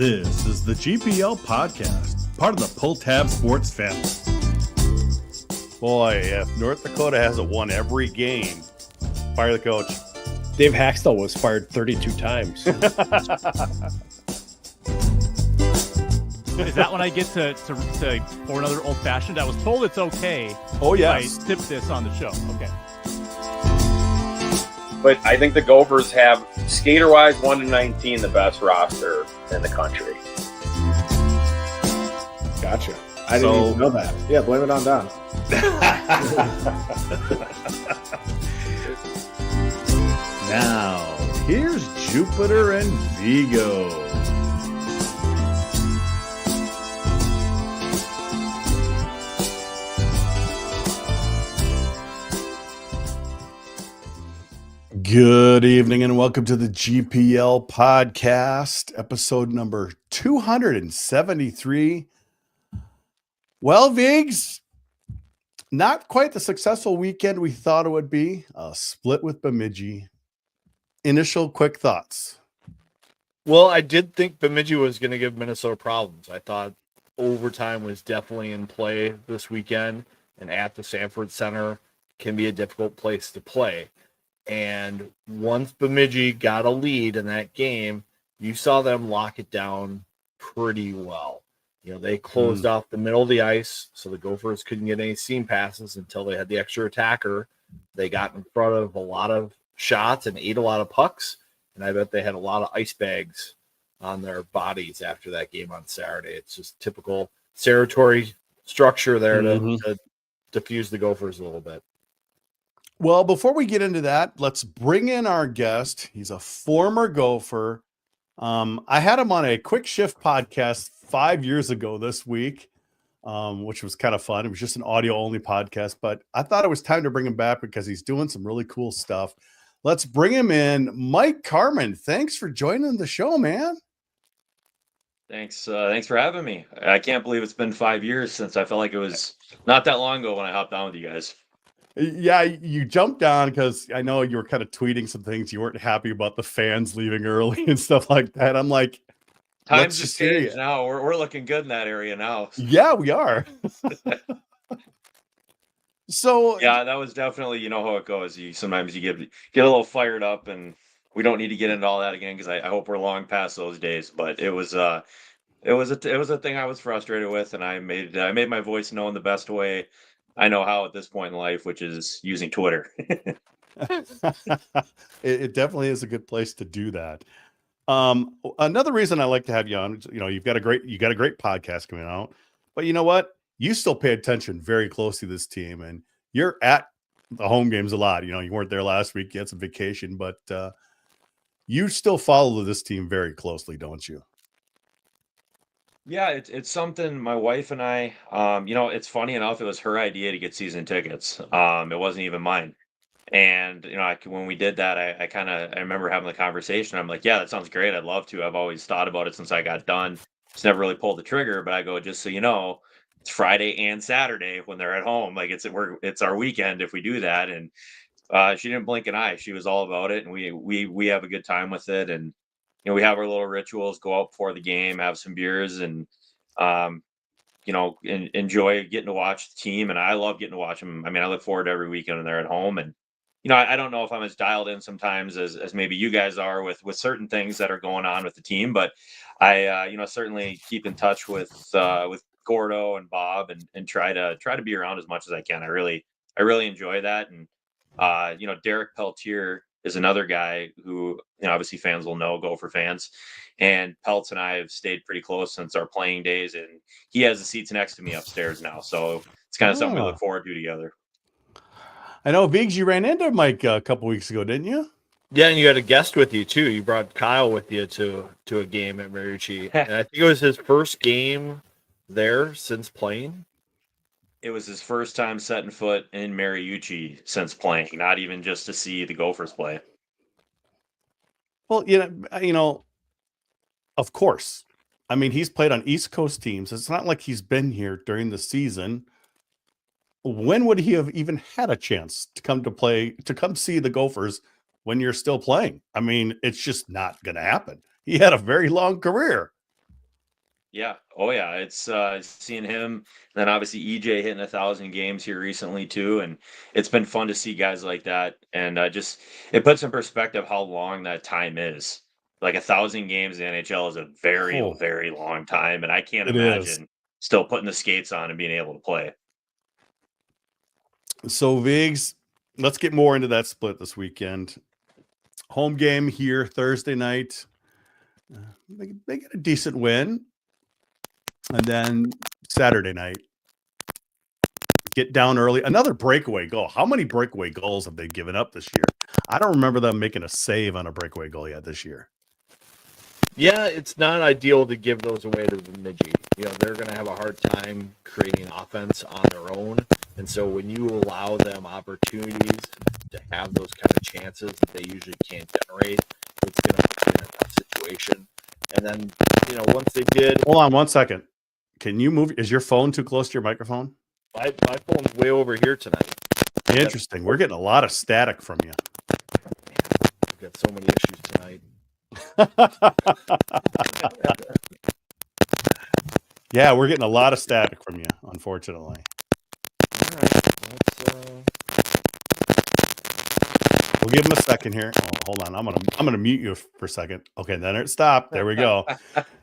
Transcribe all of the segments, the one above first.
This is the GPL podcast, part of the Pull Tab Sports family. Boy, if North Dakota hasn't won every game, fire the coach. Dave Haxtell was fired 32 times. Is that when I get to pour another old fashioned? I was told it's okay. Oh, yes. I tip this on the show. Okay. But I think the Gophers have, skater-wise, 1-19, the best roster in the country. Gotcha. I didn't even know that. Yeah, blame it on Don. Now, here's Jupiter and Vigo. Good evening and welcome to the GPL podcast, episode number 273. Well, Vigs, not quite the successful weekend we thought it would be. A split with Bemidji. Initial quick thoughts. Well, I did think Bemidji was going to give Minnesota problems. I thought overtime was definitely in play this weekend, and at the Sanford Center can be a difficult place to play. And once Bemidji got a lead in that game, you saw them lock it down pretty well. You know, they closed off the middle of the ice, so the Gophers couldn't get any seam passes until they had the extra attacker. They got in front of a lot of shots and ate a lot of pucks, and I bet they had a lot of ice bags on their bodies after that game on Saturday. It's just typical territory structure there to diffuse the Gophers a little bit. Well, before we get into that, let's bring in our guest. He's a former Gopher. I had him on a quick shift podcast 5 years ago this week, which was kind of fun. It was just an audio only podcast, but I thought it was time to bring him back because he's doing some really cool stuff. Let's bring him in. Mike Carman, thanks for joining the show, man. Thanks for having me. I can't believe it's been 5 years since I felt like it was not that long ago when I hopped on with you guys. Yeah, you jumped on because I know you were kind of tweeting some things. You weren't happy about the fans leaving early and stuff like that. I'm like, times have changed now. We're looking good in that area now. Yeah, we are. So yeah, that was definitely, you know how it goes. Sometimes you get a little fired up, and we don't need to get into all that again because I hope we're long past those days. But it was a thing I was frustrated with, and I made my voice known the best way I know how at this point in life, which is using Twitter. It definitely is a good place to do that. Another reason I like to have you on, you know, you got a great podcast coming out, but you know what? You still pay attention very closely to this team, and you're at the home games a lot. You know, you weren't there last week, you had some vacation, but you still follow this team very closely, don't you? Yeah, it's something my wife and I, it's funny enough, it was her idea to get season tickets. It wasn't even mine. And, when we did that, I remember having the conversation. I'm like, yeah, that sounds great. I'd love to. I've always thought about it since I got done. Just never really pulled the trigger, but I go, just so you know, it's Friday and Saturday when they're at home. Like it's our weekend if we do that. And she didn't blink an eye. She was all about it. And we have a good time with it. And, we have our little rituals, go out before the game, have some beers, and enjoy getting to watch the team. And I love getting to watch them. I mean, I look forward to every weekend when they're at home. And I don't know if I'm as dialed in sometimes as maybe you guys are with certain things that are going on with the team, but I certainly keep in touch with Gordo and Bob and try to be around as much as I can. I really enjoy that. And Derek Peltier is another guy who, obviously fans will know, Gopher fans, and Peltz and I have stayed pretty close since our playing days, and he has the seats next to me upstairs now. So it's kind of something we look forward to together. I know, Viggs, you ran into Mike a couple weeks ago, didn't you? Yeah, and you had a guest with you too. You brought Kyle with you to a game at Mariucci, and I think it was his first game there since playing. It was his first time setting foot in Mariucci since playing, not even just to see the Gophers play. Well, of course. I mean, he's played on East Coast teams. It's not like he's been here during the season. When would he have even had a chance to come see the Gophers when you're still playing? I mean, it's just not going to happen. He had a very long career. Yeah. Oh yeah. It's seeing him, and then obviously EJ hitting 1,000 games here recently too, and it's been fun to see guys like that, and just it puts in perspective how long that time is. Like 1,000 games in the NHL is a very Oh, very long time, and I can't it is. imagine still putting the skates on and being able to play. So Vigs, let's get more into that split this weekend. Home game here Thursday night. They get a decent win. And then Saturday night, get down early. Another breakaway goal. How many breakaway goals have they given up this year? I don't remember them making a save on a breakaway goal yet this year. Yeah, it's not ideal to give those away to Bemidji. They're going to have a hard time creating offense on their own. And so when you allow them opportunities to have those kind of chances that they usually can't generate, it's going to be in a tough situation. And then, once they did, Hold on 1 second. Can you move? Is your phone too close to your microphone? my phone's way over here tonight. Interesting. We're getting a lot of static from you. We've got so many issues tonight. Yeah, we're getting a lot of static from you, unfortunately. All right, We'll give him a second here. Oh, hold on. I'm gonna mute you for a second. Okay, then it stopped. There we go.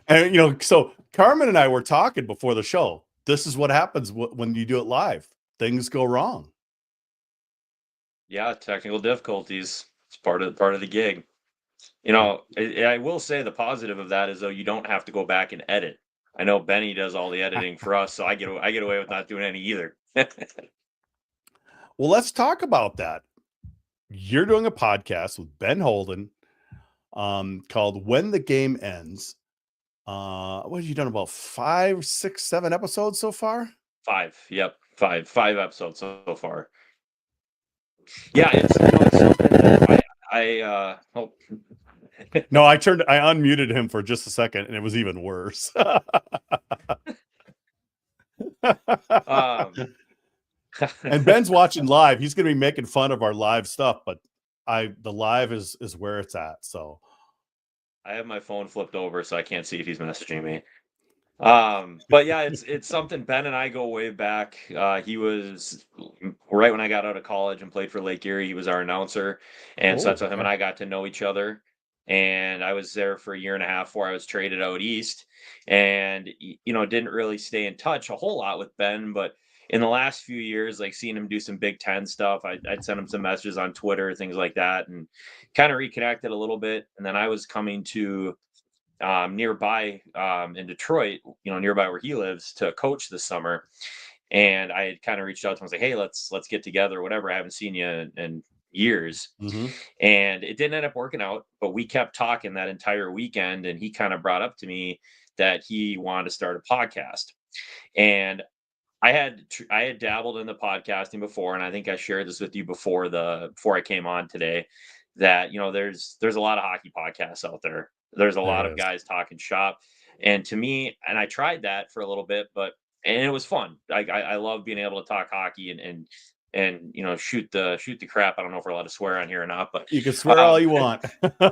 And so Carmen and I were talking before the show. This is what happens when you do it live. Things go wrong. Yeah, technical difficulties. It's part of the gig. I will say the positive of that is though you don't have to go back and edit. I know Benny does all the editing for us, so I get away with not doing any either. Well, let's talk about that. You're doing a podcast with Ben Holden called When the Game Ends. What have you done? About 5, 6, 7 episodes so far? 5. Yep. 5 episodes so far. Yeah, it's something that No, I unmuted him for just a second and it was even worse. And Ben's watching live. He's going to be making fun of our live stuff, but the live is where it's at. So I have my phone flipped over so I can't see if he's messaging me. But yeah, it's something. Ben and I go way back. He was right when I got out of college and played for Lake Erie. He was our announcer, and so that's how him and I got to know each other. And I was there for a year and a half before I was traded out east, and didn't really stay in touch a whole lot with Ben. But in the last few years, like seeing him do some Big Ten stuff, I'd send him some messages on Twitter, things like that, and kind of reconnected a little bit. And then I was coming to nearby in Detroit, nearby where he lives, to coach this summer. And I had kind of reached out to him and was like, hey, let's get together, whatever. I haven't seen you in years. And it didn't end up working out, but we kept talking that entire weekend. And he kind of brought up to me that he wanted to start a podcast. And I had dabbled in the podcasting before, and I think I shared this with you before I came on today, that there's a lot of hockey podcasts out there. There's a lot of guys talking shop, and to me, and I tried that for a little bit, and it was fun. I love being able to talk hockey and shoot the crap. I don't know if we're allowed to swear on here or not, but you can swear all you want. all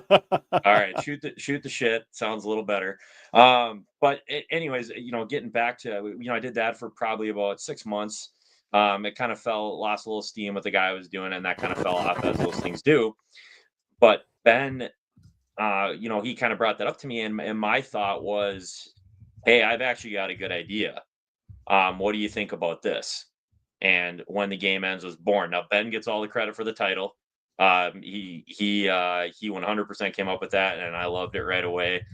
right, shoot the shit sounds a little better. But anyways, getting back to I did that for probably about 6 months. It kind of lost a little steam with the guy I was doing, and that kind of fell off as those things do. But Ben, he kind of brought that up to me, and my thought was, hey, I've actually got a good idea. What do you think about this? And When the Game Ends was born. Now Ben gets all the credit for the title. He 100% came up with that, and I loved it right away.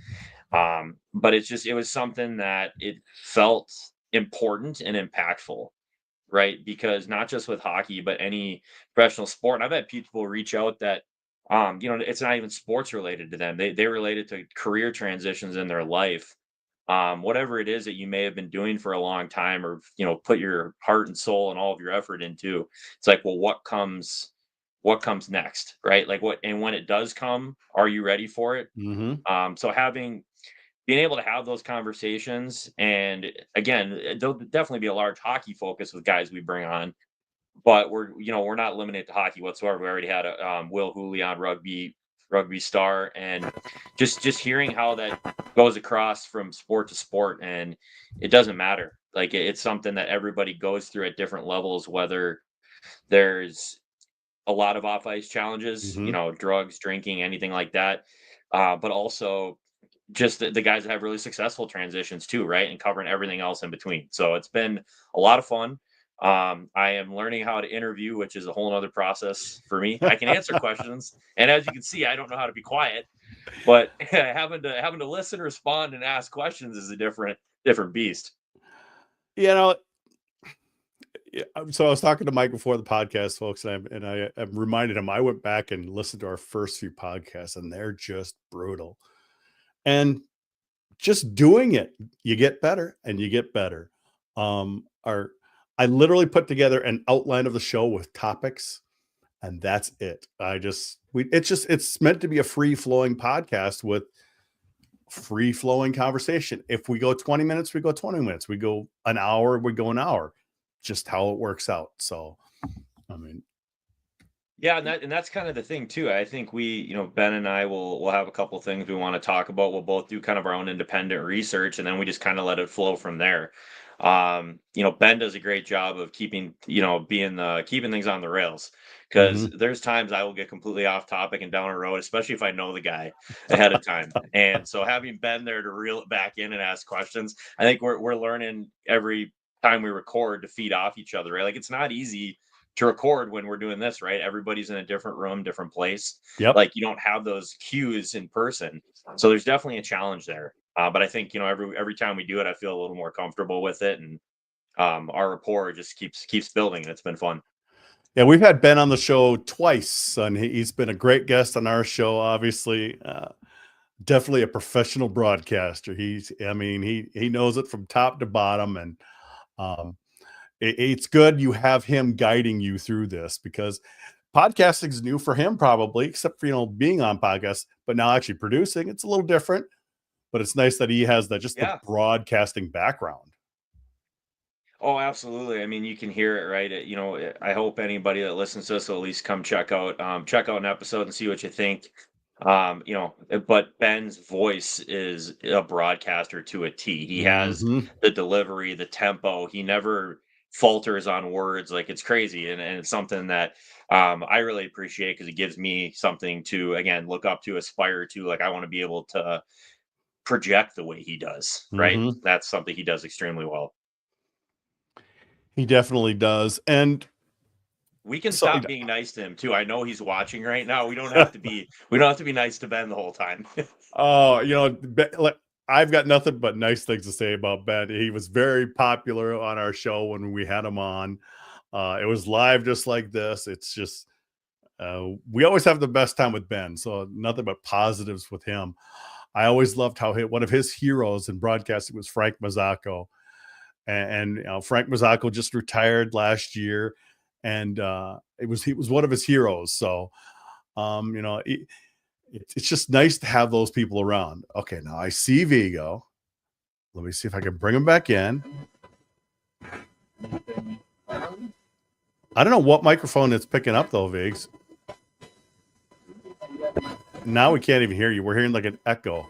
But it was something that it felt important and impactful, right? Because not just with hockey, but any professional sport. And I've had people reach out that, it's not even sports related to them. They related to career transitions in their life. Whatever it is that you may have been doing for a long time, or, put your heart and soul and all of your effort into, it's like, well, what comes next, right? Like and when it does come, are you ready for it? So being able to have those conversations, and again, there'll definitely be a large hockey focus with guys we bring on, but we're not limited to hockey whatsoever. We already had Will Hooley on rugby rugby star, and just hearing how that goes across from sport to sport, and it doesn't matter. Like it's something that everybody goes through at different levels, whether there's a lot of off ice challenges, Mm-hmm. drugs, drinking, anything like that. But also just the guys that have really successful transitions too, right? And covering everything else in between. So it's been a lot of fun. I am learning how to interview, which is a whole other process for me. I can answer questions, and as you can see, I don't know how to be quiet, but having to listen, respond, and ask questions is a different beast. You know, so I was talking to Mike before the podcast, folks, and I reminded him I went back and listened to our first few podcasts, and they're just brutal. And just doing it, you get better and you get better. I literally put together an outline of the show with topics, and that's it. It's meant to be a free flowing podcast with free flowing conversation. If we go 20 minutes, we go 20 minutes. We go an hour, we go an hour. Just how it works out. So, I mean, Yeah, and that's kind of the thing too. I think Ben and I will have a couple things we want to talk about. We'll both do kind of our own independent research, and then we just kind of let it flow from there. Ben does a great job of keeping keeping things on the rails, because there's times I will get completely off topic and down a road, especially if I know the guy ahead of time. And so having Ben there to reel it back in and ask questions, I think we're learning every time we record to feed off each other, right? Like it's not easy to record when we're doing this, right? Everybody's in a different room, different place. Yep. Like you don't have those cues in person. So there's definitely a challenge there. But I think, every time we do it, I feel a little more comfortable with it. And our rapport just keeps building. And it's been fun. Yeah, we've had Ben on the show twice, and he's been a great guest on our show. Obviously, definitely a professional broadcaster. He knows it from top to bottom, and it's good you have him guiding you through this, because podcasting is new for him, probably, except for being on podcasts. But now actually producing, it's a little different. But it's nice that he has that the broadcasting background. Oh, absolutely. I mean, you can hear it, right? I hope anybody that listens to this will at least come check out an episode and see what you think. But Ben's voice is a broadcaster to a T. He has the delivery, the tempo. He never falters on words. Like it's crazy, and it's something that I really appreciate, because it gives me something to, again, look up to, aspire to. Like I want to be able to project the way he does, right? That's something he does extremely well. He definitely does. And we can stop being nice to him too. I know he's watching right now. We don't have to be nice to Ben the whole time. I've got nothing but nice things to say about Ben. He was very popular on our show when we had him on. It was live just like this. It's just we always have the best time with Ben. So nothing but positives with him. I always loved how one of his heroes in broadcasting was Frank Mazzacco. And Frank Mazzacco just retired last year, and he was one of his heroes. So, it's just nice to have those people around. Okay, now I see Vigo. Let me see if I can bring him back in. I don't know what microphone it's picking up though, Vigs. Now we can't even hear you. We're hearing like an echo.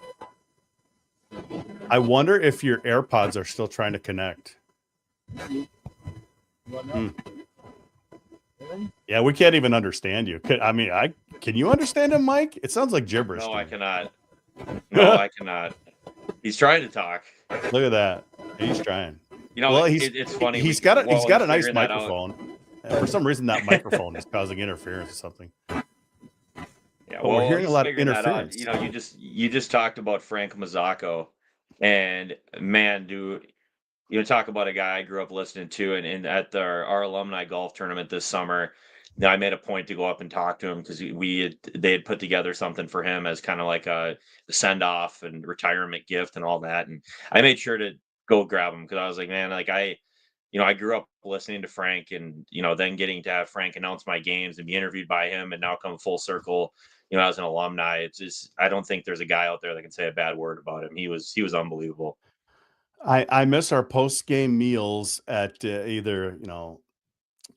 I wonder if your AirPods are still trying to connect. Yeah, we can't even understand you. Can you understand him, Mike? It sounds like gibberish. No, I cannot. No, I cannot. He's trying to talk. Look at that. He's trying. It's funny. He's got a nice microphone. For some reason, that microphone is causing interference or something. Yeah, we're hearing a lot of interference. You just talked about Frank Mazzacco, and man, talk about a guy I grew up listening to, and at our alumni golf tournament this summer, I made a point to go up and talk to him, because they had put together something for him as kind of like a send off and retirement gift and all that, and I made sure to go grab him, because I was like, man, like I grew up listening to Frank, and then getting to have Frank announce my games and be interviewed by him, and now come full circle. As an alumni, it's just, I don't think there's a guy out there that can say a bad word about him. He was unbelievable. I miss our post game meals at either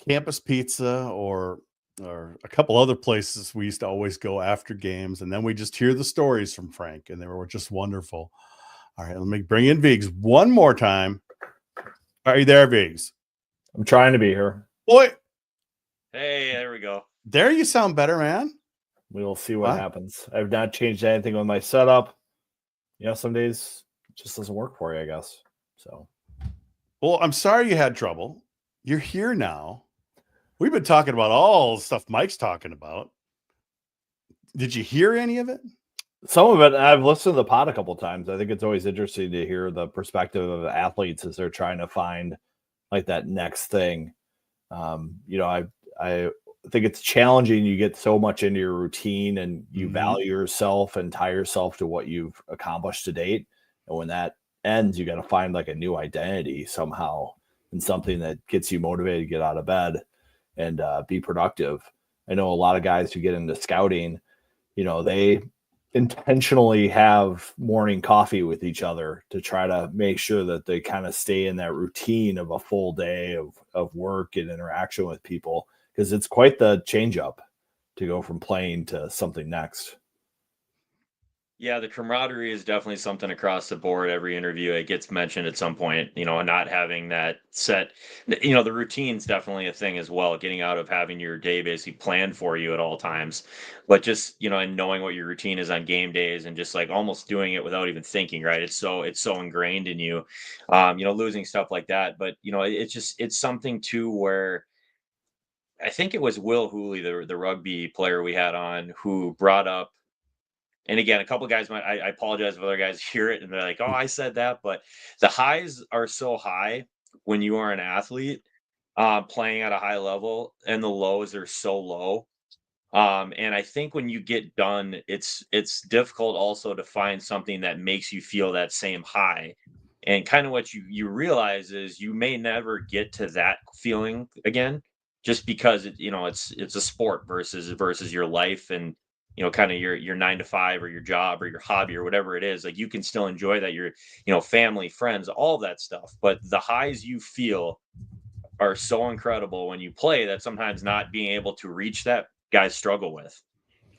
campus pizza or or a couple other places we used to always go after games, and then we just hear the stories from Frank, and they were just wonderful. All right, let me bring in Viggs one more time. Are you there, Viggs? I'm trying to be here. Boy, Hey, there we go. there you sound better, man. We will see what Wow. happens. I've not changed anything with my setup. Some days it just doesn't work for you, I guess. So, Well, I'm sorry you had trouble. You're here now. We've been talking about all the stuff Mike's talking about. Did you hear any of it? some of it, I've listened to the pod a couple times. I think it's always interesting to hear the perspective of athletes as they're trying to find like that next thing. I think it's challenging. You get so much into your routine and you value yourself and tie yourself to what you've accomplished to date. And when that ends, you got to find like a new identity somehow and something that gets you motivated to get out of bed and be productive. I know a lot of guys who get into scouting, they intentionally have morning coffee with each other to try to make sure that they kind of stay in that routine of a full day of work and interaction with people, because it's quite the change up to go from playing to something next. Yeah, the camaraderie is definitely something across the board. Every interview, it gets mentioned at some point, and not having that set, the routine's definitely a thing as well. Getting out of having your day basically planned for you at all times, but just, and knowing what your routine is on game days and just like almost doing it without even thinking, right? It's so ingrained in you, losing stuff like that. But, it's something too where I think it was Will Hooley, the rugby player we had on, who brought up, and again, a couple of guys I apologize if other guys hear it and they're like, "Oh, I said that," but the highs are so high when you are an athlete, playing at a high level, and the lows are so low. And I think when you get done, it's difficult also to find something that makes you feel that same high. And kind of what you realize is you may never get to that feeling again, just because it's a sport versus your life and kind of your 9 to 5 or your job or your hobby or whatever it is. Like you can still enjoy that, your family, friends, all that stuff. But the highs you feel are so incredible when you play that sometimes not being able to reach that, guys struggle with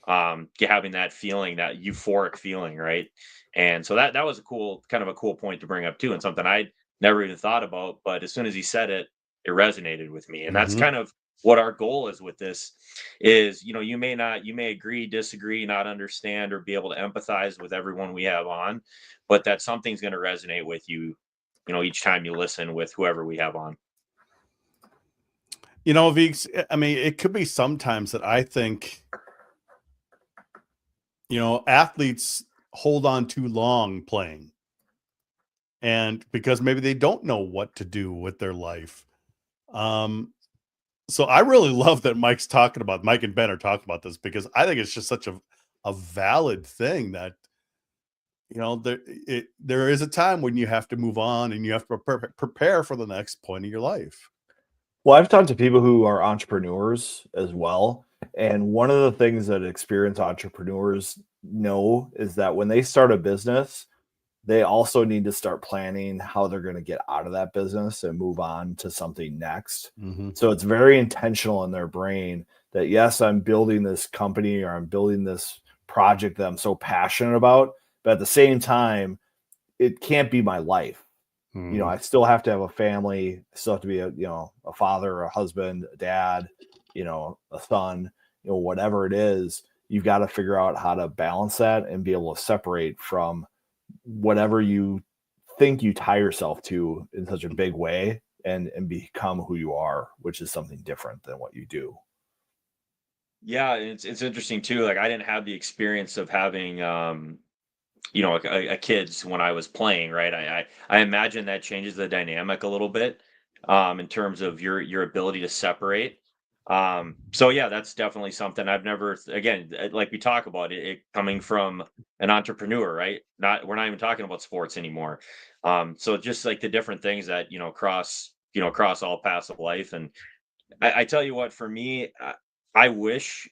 having that feeling, that euphoric feeling, right? And so that was a cool point to bring up too, and something I'd never even thought about, but as soon as he said it, it resonated with me. And that's kind of what our goal is with this is, you may agree, disagree, not understand, or be able to empathize with everyone we have on, but that something's going to resonate with you, each time you listen with whoever we have on. Viggs, I mean, it could be sometimes that I think, athletes hold on too long playing. And because maybe they don't know what to do with their life. So I really love that Mike and Ben are talking about this, because I think it's just such a valid thing that, there is a time when you have to move on and you have to prepare for the next point of your life. Well, I've talked to people who are entrepreneurs as well. And one of the things that experienced entrepreneurs know is that when they start a business, they also need to start planning how they're going to get out of that business and move on to something next. So it's very intentional in their brain that, yes, I'm building this company or I'm building this project that I'm so passionate about, but at the same time, it can't be my life. I still have to have a family. I still have to be a father, a husband, a dad, a son, whatever it is. You've got to figure out how to balance that and be able to separate from whatever you think you tie yourself to in such a big way and become who you are, which is something different than what you do. Yeah, it's interesting too. Like I didn't have the experience of having a kids when I was playing, right? I imagine that changes the dynamic a little bit in terms of your ability to separate. So yeah, that's definitely something I've never, again, like we talk about it coming from an entrepreneur, right? We're not even talking about sports anymore. So just like the different things that cross all paths of life. And I tell you what, for me, I wish,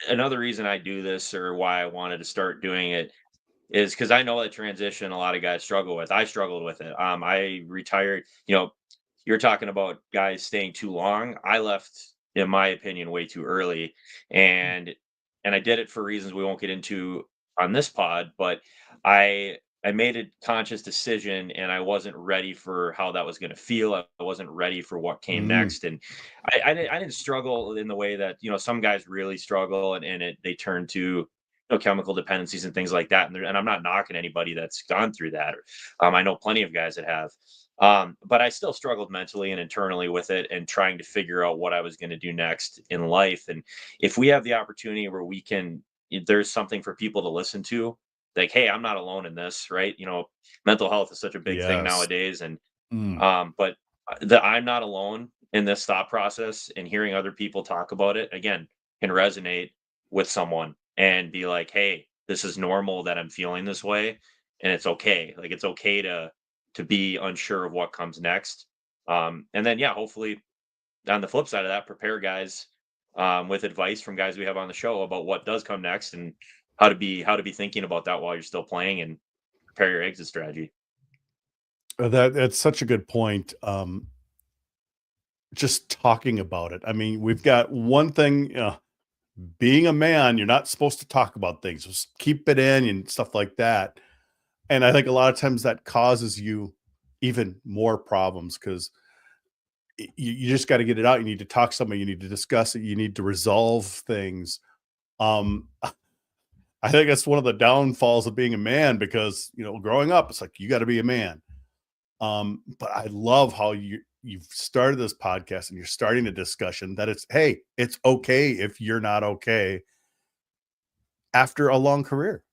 another reason I do this or why I wanted to start doing it is because I know that transition a lot of guys struggle with. I struggled with it. I retired. You're talking about guys staying too long. I left in my opinion, way too early. And I did it for reasons we won't get into on this pod, but I I made a conscious decision and I wasn't ready for how that was going to feel. I wasn't ready for what came Mm, next. And I didn't struggle in the way that, some guys really struggle and they turn to, chemical dependencies and things like that. And I'm not knocking anybody that's gone through that. I know plenty of guys that have. But I still struggled mentally and internally with it and trying to figure out what I was going to do next in life. And if we have the opportunity where there's something for people to listen to, like, hey, I'm not alone in this, right? Mental health is such a big thing yes. nowadays. And, Mm, but the I'm not alone in this thought process and hearing other people talk about it again can resonate with someone and be like, hey, this is normal that I'm feeling this way. And it's okay. Like, it's okay to be unsure of what comes next. And then, yeah, hopefully on the flip side of that, prepare guys with advice from guys we have on the show about what does come next and how to be thinking about that while you're still playing and prepare your exit strategy. that's such a good point. Just talking about it. I mean, we've got one thing, being a man, you're not supposed to talk about things. Just keep it in and stuff like that. And I think a lot of times that causes you even more problems because you just got to get it out. You need to talk to somebody. You need to discuss it. You need to resolve things. I think that's one of the downfalls of being a man because, growing up, it's like, you got to be a man. But I love how you've started this podcast and you're starting a discussion that hey, it's okay if you're not okay after a long career.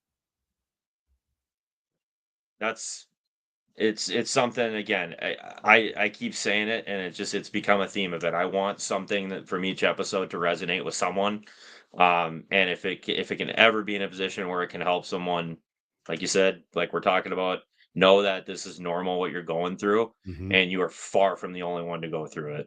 That's it's something again. I keep saying it, and it's become a theme of it. I want something that from each episode to resonate with someone, and if it can ever be in a position where it can help someone, like you said, like we're talking about, know that this is normal what you're going through, Mhm. and you are far from the only one to go through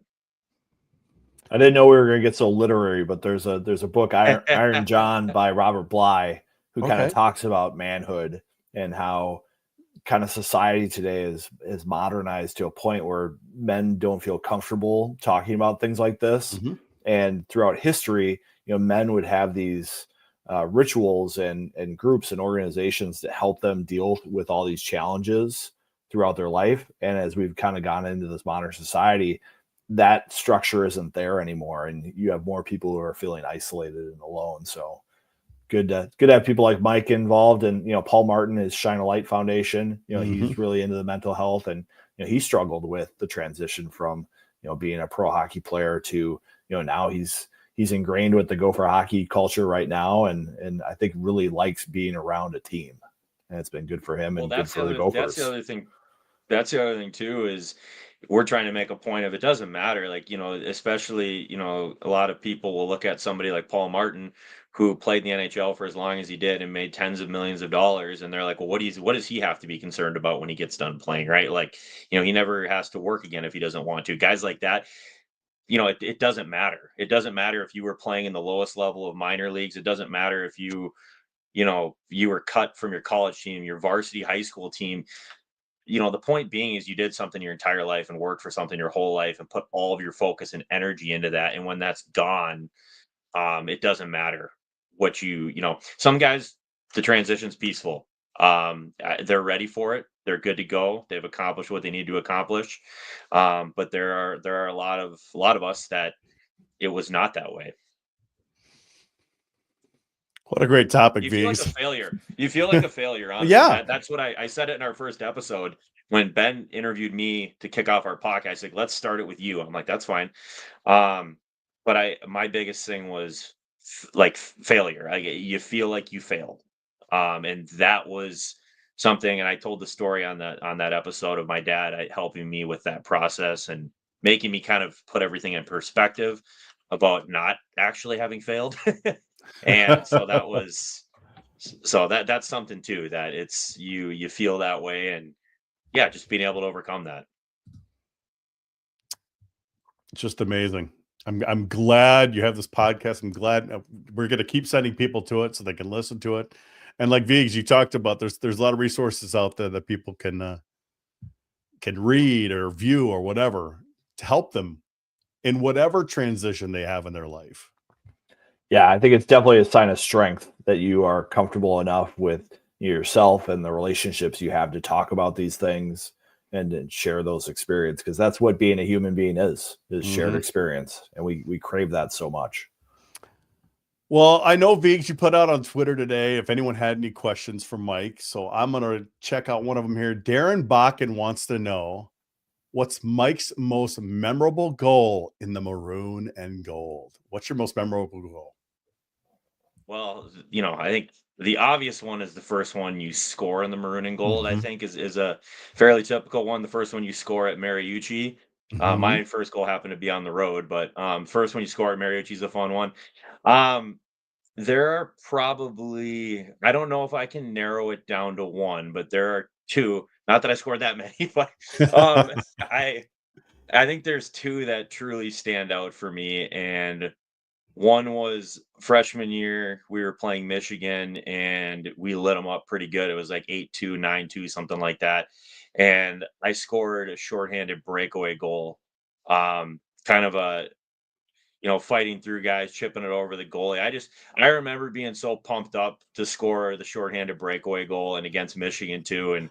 I didn't know we were going to get so literary, but there's a book, Iron John by Robert Bly, who kind of Okay. talks about manhood and how kind of society today is modernized to a point where men don't feel comfortable talking about things like this. Mhm. And throughout history, men would have these rituals and groups and organizations that help them deal with all these challenges throughout their life. And as we've kind of gone into this modern society, that structure isn't there anymore, and you have more people who are feeling isolated and alone. So good to have people like Mike involved, and Paul Martin is Shine a Light Foundation. Mhm. He's really into the mental health, and he struggled with the transition from being a pro hockey player to now he's ingrained with the Gopher hockey culture right now, and I think really likes being around a team, and it's been good for him it. and good for the That's the Gophers. other thing. That's the other thing too is we're trying to make a point of it doesn't matter. Like, especially, a lot of people will look at somebody like Paul Martin who played in the NHL for as long as he did and made tens of millions of dollars. And they're like, well, what does he have to be concerned about when he gets done playing? Right. Like, he never has to work again if he doesn't want to. Guys like that, it doesn't matter. It doesn't matter if you were playing in the lowest level of minor leagues. It doesn't matter if you were cut from your college team, your varsity high school team. The point being is you did something your entire life and worked for something your whole life and put all of your focus and energy into that. And when that's gone, it doesn't matter what some guys, the transition's peaceful. They're ready for it. They're good to go. They've accomplished what they need to accomplish. But there are a lot of us that it was not that way. What a great topic, You feel like a Viggs. failure. You feel like a failure, honestly. Yeah. That's what I said it in our first episode when Ben interviewed me to kick off our podcast. I said, let's start it with you. I'm like, that's fine. But my biggest thing was failure. You feel like you failed. And that was something. And I told the story on that episode of my dad helping me with that process and making me kind of put everything in perspective about not actually having failed. And that's something too, that it's you feel that way, and yeah, just being able to overcome that. It's just amazing. I'm glad you have this podcast. I'm glad we're going to keep sending people to it so they can listen to it. And like Viggs, you talked about, there's a lot of resources out there that people can read or view or whatever to help them in whatever transition they have in their life. Yeah, I think it's definitely a sign of strength that you are comfortable enough with yourself and the relationships you have to talk about these things and share those experiences, because that's what being a human being is shared experience, and we crave that so much. Well, I know, Viggs, you put out on Twitter today if anyone had any questions for Mike, so I'm going to check out one of them here. Darren Bakken wants to know, what's Mike's most memorable goal in the maroon and gold? What's your most memorable goal? Well, I think the obvious one is the first one you score in the maroon and gold. I think is a fairly typical one. The first one you score at Mariucci. My first goal happened to be on the road, but first one you score at Mariucci is a fun one. There are probably, I don't know if I can narrow it down to one, but there are two. Not that I scored that many, but I think there's two that truly stand out for me, and one was freshman year. We were playing Michigan, and we lit them up pretty good. It was like 8-2, 9-2, something like that. And I scored a shorthanded breakaway goal. Kind of a, fighting through guys, chipping it over the goalie. I remember being so pumped up to score the shorthanded breakaway goal and against Michigan too. And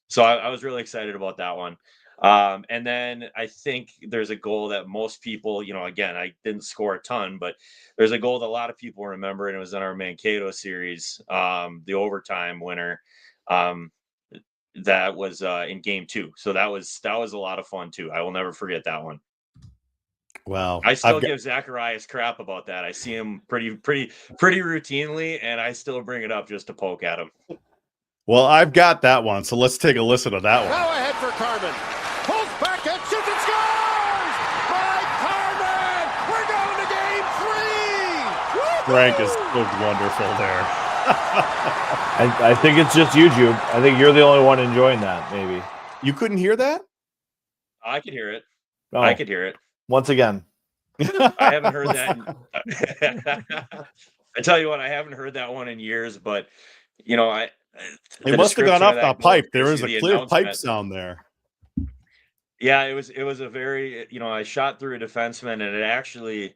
so I was really excited about that one. And then I think there's a goal that most people, again, I didn't score a ton, but there's a goal that a lot of people remember, and it was in our Mankato series, the overtime winner. That was in game 2. So that was a lot of fun too. I will never forget that one. Wow. I still give Zacharias crap about that. I see him pretty routinely, and I still bring it up just to poke at him. Well, I've got that one, so let's take a listen to that one. Now ahead for Carman. Pulls back and shoots and scores! Mike Carman! We're going to game 3! Woo-hoo! Frank is so wonderful there. I think it's just YouTube. I think you're the only one enjoying that, maybe. You couldn't hear that? I could hear it. Oh, I could hear it. once again. I haven't heard that. I tell you what, I haven't heard that one in years, but it must have gone off the pipe. There was a clear pipe announcement. sound there. Yeah, it was a very, I shot through a defenseman, and it actually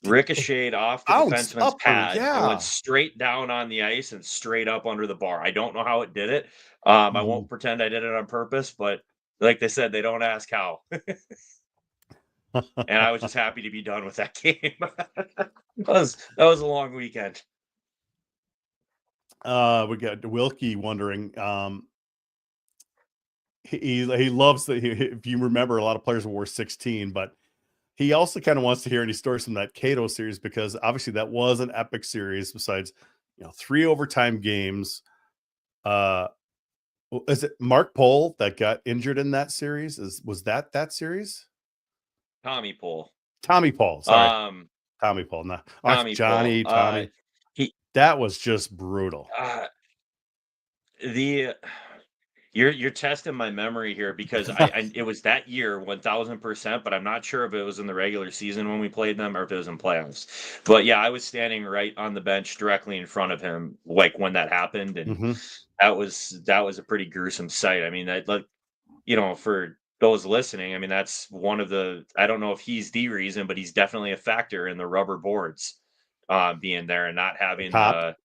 ricocheted off the Bounced defenseman's upward, pad and yeah. went straight down on the ice and straight up under the bar. I don't know how it did it. I won't pretend I did it on purpose, but like they said, they don't ask how. And I was just happy to be done with that game. that was a long weekend. We got Wilkie wondering. He loves that. If you remember, a lot of players wore 16, but he also kind of wants to hear any stories from that Cato series, because obviously that was an epic series. Besides, 3 overtime games. Is it Mark Pohl that got injured in that series? Was that series? Tommy Pohl. Tommy Pohl. Sorry. Tommy Pohl. No, Johnny. Pohl. Tommy. That was just brutal. You're testing my memory here, because it was that year 1000%, but I'm not sure if it was in the regular season when we played them or if it was in playoffs. But yeah, I was standing right on the bench directly in front of him, like when that happened, and that was a pretty gruesome sight. I mean, for those listening, I mean, that's one of the, I don't know if he's the reason, but he's definitely a factor in the rubber boards being there and not having the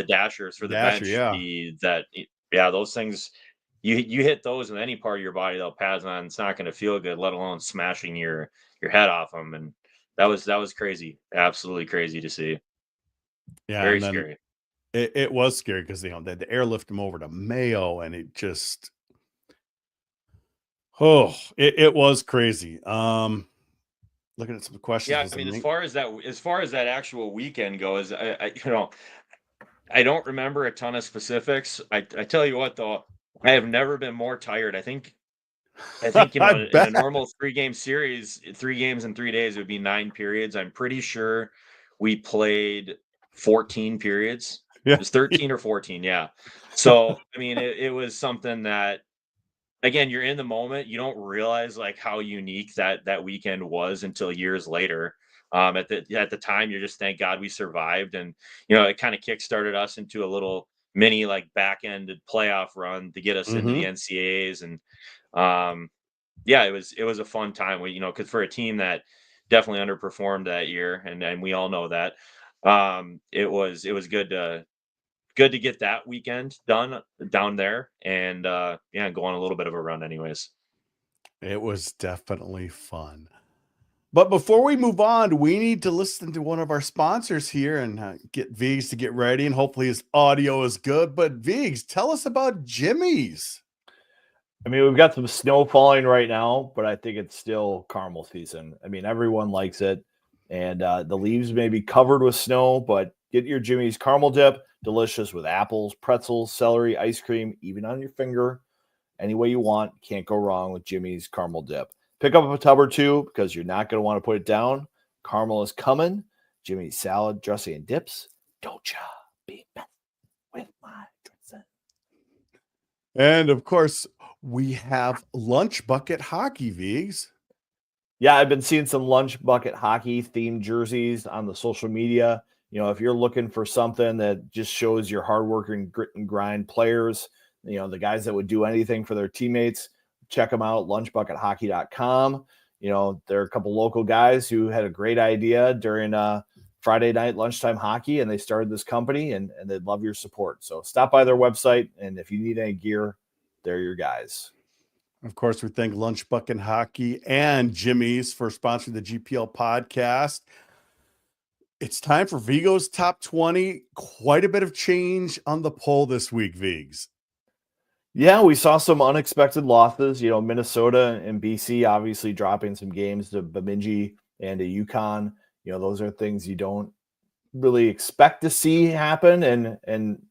dashers for the bench. Those things, you hit those in any part of your body, they'll pass on. It's not going to feel good, let alone smashing your head off them. And that was crazy, absolutely crazy to see. Yeah, very scary. It was scary because they had to airlift him over to Mayo, and it just. Oh, it was crazy. Looking at some questions. Yeah, I mean, as far as that actual weekend goes, I don't remember a ton of specifics. I tell you what, though, I have never been more tired. I think in a normal 3-game series, 3 games in 3 days, it would be 9 periods. I'm pretty sure we played 14 periods. Yeah. It was 13 or 14. Yeah. So, I mean, it was something that, again, you're in the moment. You don't realize like how unique that weekend was until years later. At the time, you're just, thank God we survived, and it kind of kickstarted us into a little mini like back-ended playoff run to get us into the NCAAs, and yeah, it was a fun time. Because for a team that definitely underperformed that year, and we all know that, it was good to get that weekend done down there, and yeah, go on a little bit of a run, anyways. It was definitely fun. But before we move on, we need to listen to one of our sponsors here and get Viggs to get ready. And hopefully his audio is good. But Viggs, tell us about Jimmy's. I mean, we've got some snow falling right now, but I think it's still caramel season. I mean, everyone likes it, and the leaves may be covered with snow, but get your Jimmy's caramel dip, delicious with apples, pretzels, celery, ice cream, even on your finger. Any way you want, can't go wrong with Jimmy's caramel dip. Pick up a tub or two because you're not going to want to put it down. Caramel is coming. Jimmy's salad, dressing, and dips. Don't ya be messing with my dressing. And of course, we have Lunch Bucket Hockey, Viggs. Yeah, I've been seeing some lunch bucket hockey themed jerseys on the social media. If you're looking for something that just shows your hard work and grit and grind players, the guys that would do anything for their teammates, check them out, lunchbuckethockey.com. There are a couple local guys who had a great idea during Friday night lunchtime hockey, and they started this company, and they'd love your support. So stop by their website, and if you need any gear, they're your guys. Of course, we thank Lunch Bucket Hockey and Jimmy's for sponsoring the GPL podcast. It's time for Vigo's Top 20. Quite a bit of change on the poll this week, Viggs. Yeah, we saw some unexpected losses. Minnesota and BC obviously dropping some games to Bemidji and to UConn. Those are things you don't really expect to see happen, and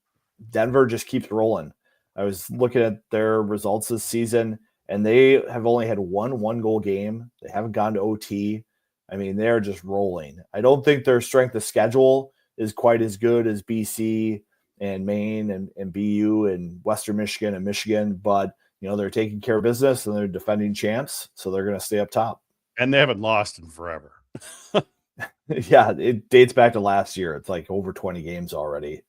Denver just keeps rolling. I was looking at their results this season, and they have only had one goal game. They haven't gone to OT. I mean, they're just rolling. I don't think their strength of schedule is quite as good as BC and Maine and BU and Western Michigan and Michigan, but they're taking care of business and they're defending champs, so they're going to stay up top. And they haven't lost in forever. Yeah, it dates back to last year. It's like over 20 games already.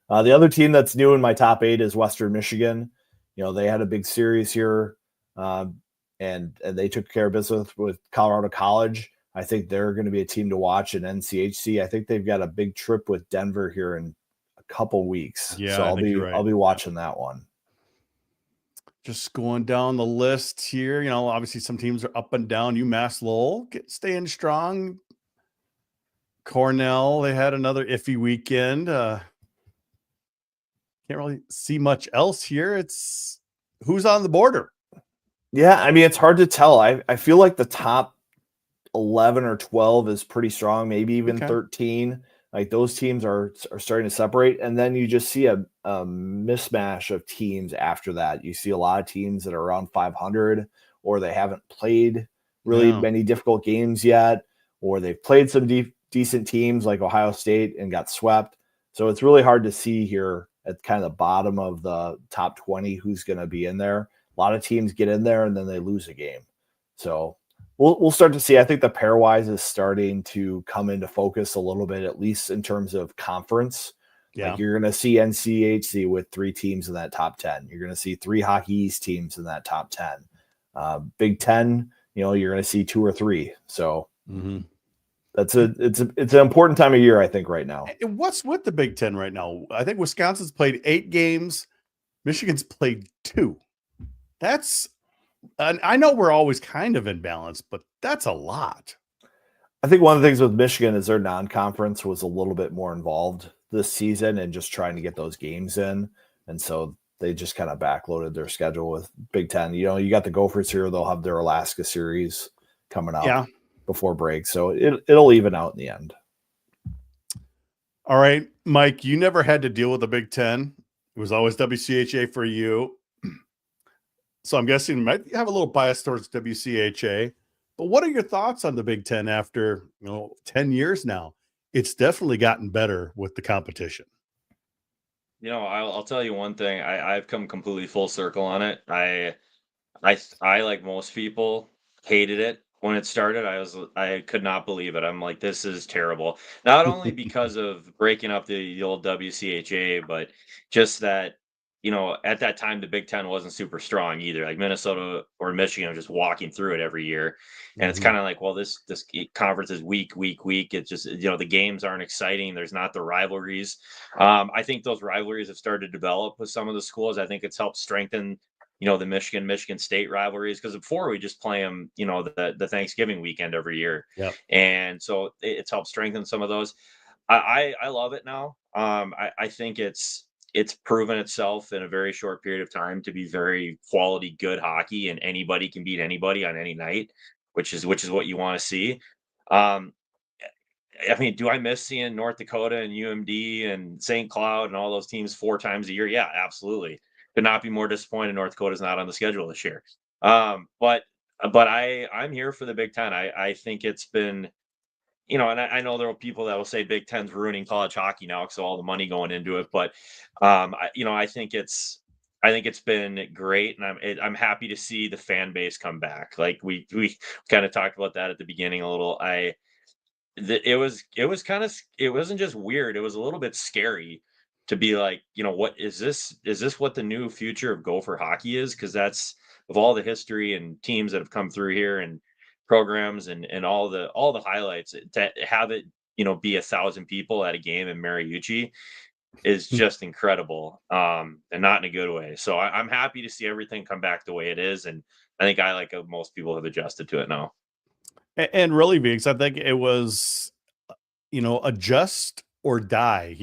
The other team that's new in my top 8 is Western Michigan. They had a big series here, and they took care of business with Colorado College. I think they're going to be a team to watch in NCHC. I think they've got a big trip with Denver here in a couple weeks. Yeah, so right. I'll be watching that one. Just going down the list here, obviously some teams are up and down. UMass Lowell staying strong. Cornell, they had another iffy weekend. Can't really see much else here. It's who's on the border. Yeah, I mean, it's hard to tell. I feel like the top 11 or 12 is pretty strong, maybe even 13. Like those teams are starting to separate, and then you just see a mismatch of teams after that. You see a lot of teams that are around 500, or they haven't played really many difficult games yet, or they've played some decent teams like Ohio State and got swept. So it's really hard to see here at kind of the bottom of the top 20 who's going to be in there. A lot of teams get in there and then they lose a game. So we'll start to see. I think the pairwise is starting to come into focus a little bit, at least in terms of conference. Yeah. Like you're going to see NCHC with 3 teams in that top 10. You're going to see 3 Hockey East teams in that top 10. Big 10, you're going to see 2 or 3. So it's an important time of year, I think, right now. And what's with the Big 10 right now? I think Wisconsin's played 8 games. Michigan's played 2. And I know we're always kind of in balance, but that's a lot. I think one of the things with Michigan is their non-conference was a little bit more involved this season and just trying to get those games in. And so they just kind of backloaded their schedule with Big 10. You got the Gophers here. They'll have their Alaska series coming up before break. So it'll even out in the end. All right, Mike, you never had to deal with the Big 10. It was always WCHA for you. So I'm guessing you might have a little bias towards WCHA. But what are your thoughts on the Big 10 after 10 years now? It's definitely gotten better with the competition. I'll tell you one thing. I've come completely full circle on it. I like most people hated it when it started. I could not believe it. I'm like, this is terrible. Not only because of breaking up the old WCHA, but just that at that time, the Big Ten wasn't super strong either. Like Minnesota or Michigan are just walking through it every year. And it's kind of like, well, this conference is weak. It's just, the games aren't exciting. There's not the rivalries. I think those rivalries have started to develop with some of the schools. I think it's helped strengthen, the Michigan State rivalries, because before we just play them, the Thanksgiving weekend every year. Yep. And so it's helped strengthen some of those. I love it now. I think it's proven itself in a very short period of time to be very quality, good hockey, and anybody can beat anybody on any night, which is what you want to see. Um, I mean, do I miss seeing North Dakota and UMD and St. Cloud and all those teams 4 times a year? Yeah, absolutely. Could not be more disappointed North Dakota's not on the schedule this year. But I'm here for the Big Ten. I think it's been, and I know there are people that will say Big Ten's ruining college hockey now because of all the money going into it. But I think it's been great, and I'm happy to see the fan base come back. Like we kind of talked about that at the beginning a little. It wasn't just weird. It was a little bit scary to be like, what is this? Is this what the new future of Gopher hockey is? Because that's, of all the history and teams that have come through here and programs and all the highlights, to have it, be 1,000 people at a game in Mariucci is just incredible, and not in a good way. So I'm happy to see everything come back the way it is, and I think most people have adjusted to it now. And really, because I think it was, adjust or die.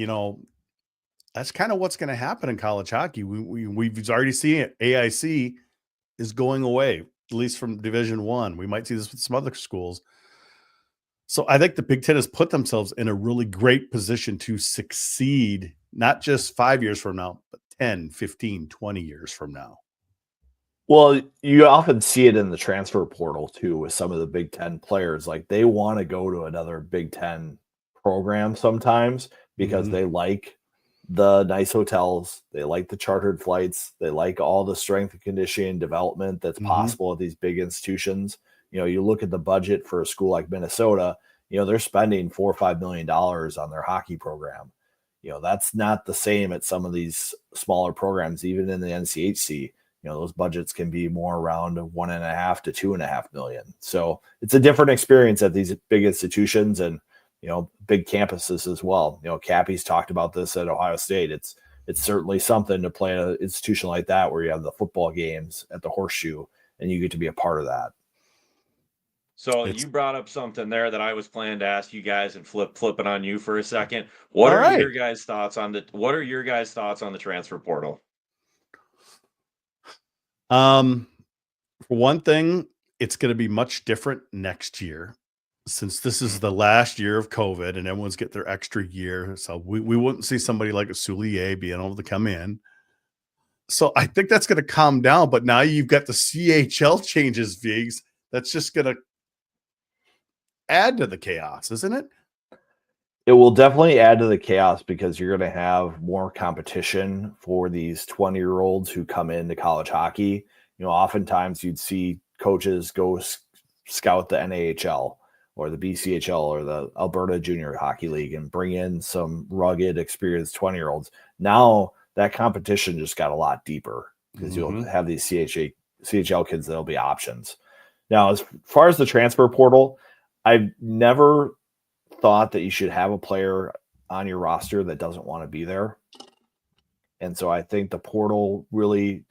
That's kind of what's going to happen in college hockey. We've already seen it. AIC is going away, at least from Division I. We might see this with some other schools. So I think the Big Ten has put themselves in a really great position to succeed, not just 5 years from now, but 10, 15, 20 years from now. Well, you often see it in the transfer portal too with some of the Big Ten players. Like they want to go to another Big Ten program sometimes because they like the nice hotels, they like the chartered flights, they like all the strength and conditioning development that's possible at these big institutions. You look at the budget for a school like Minnesota, they're spending $4 or $5 million on their hockey program. That's not the same at some of these smaller programs, even in the NCHC. Those budgets can be more around 1.5 to 2.5 million. So it's a different experience at these big institutions and, big campuses as well. Cappy's talked about this at Ohio State. It's certainly something to play at an institution like that where you have the football games at the Horseshoe and you get to be a part of that. So you brought up something there that I was planning to ask you guys and flip it on you for a second. What are your guys' thoughts on the transfer portal? For one thing, it's going to be much different next year, since this is the last year of COVID and everyone's get their extra year. So we wouldn't see somebody like a Soulier being able to come in. So I think that's going to calm down. But now you've got the CHL changes, Viggs. That's just going to add to the chaos, isn't it? It will definitely add to the chaos because you're going to have more competition for these 20-year-olds who come into college hockey. Oftentimes you'd see coaches go scout the NAHL or the BCHL or the Alberta Junior Hockey League and bring in some rugged, experienced 20-year-olds. Now that competition just got a lot deeper because you'll have these CHL kids that'll be options. Now, as far as the transfer portal, I've never thought that you should have a player on your roster that doesn't want to be there. And so I think the portal really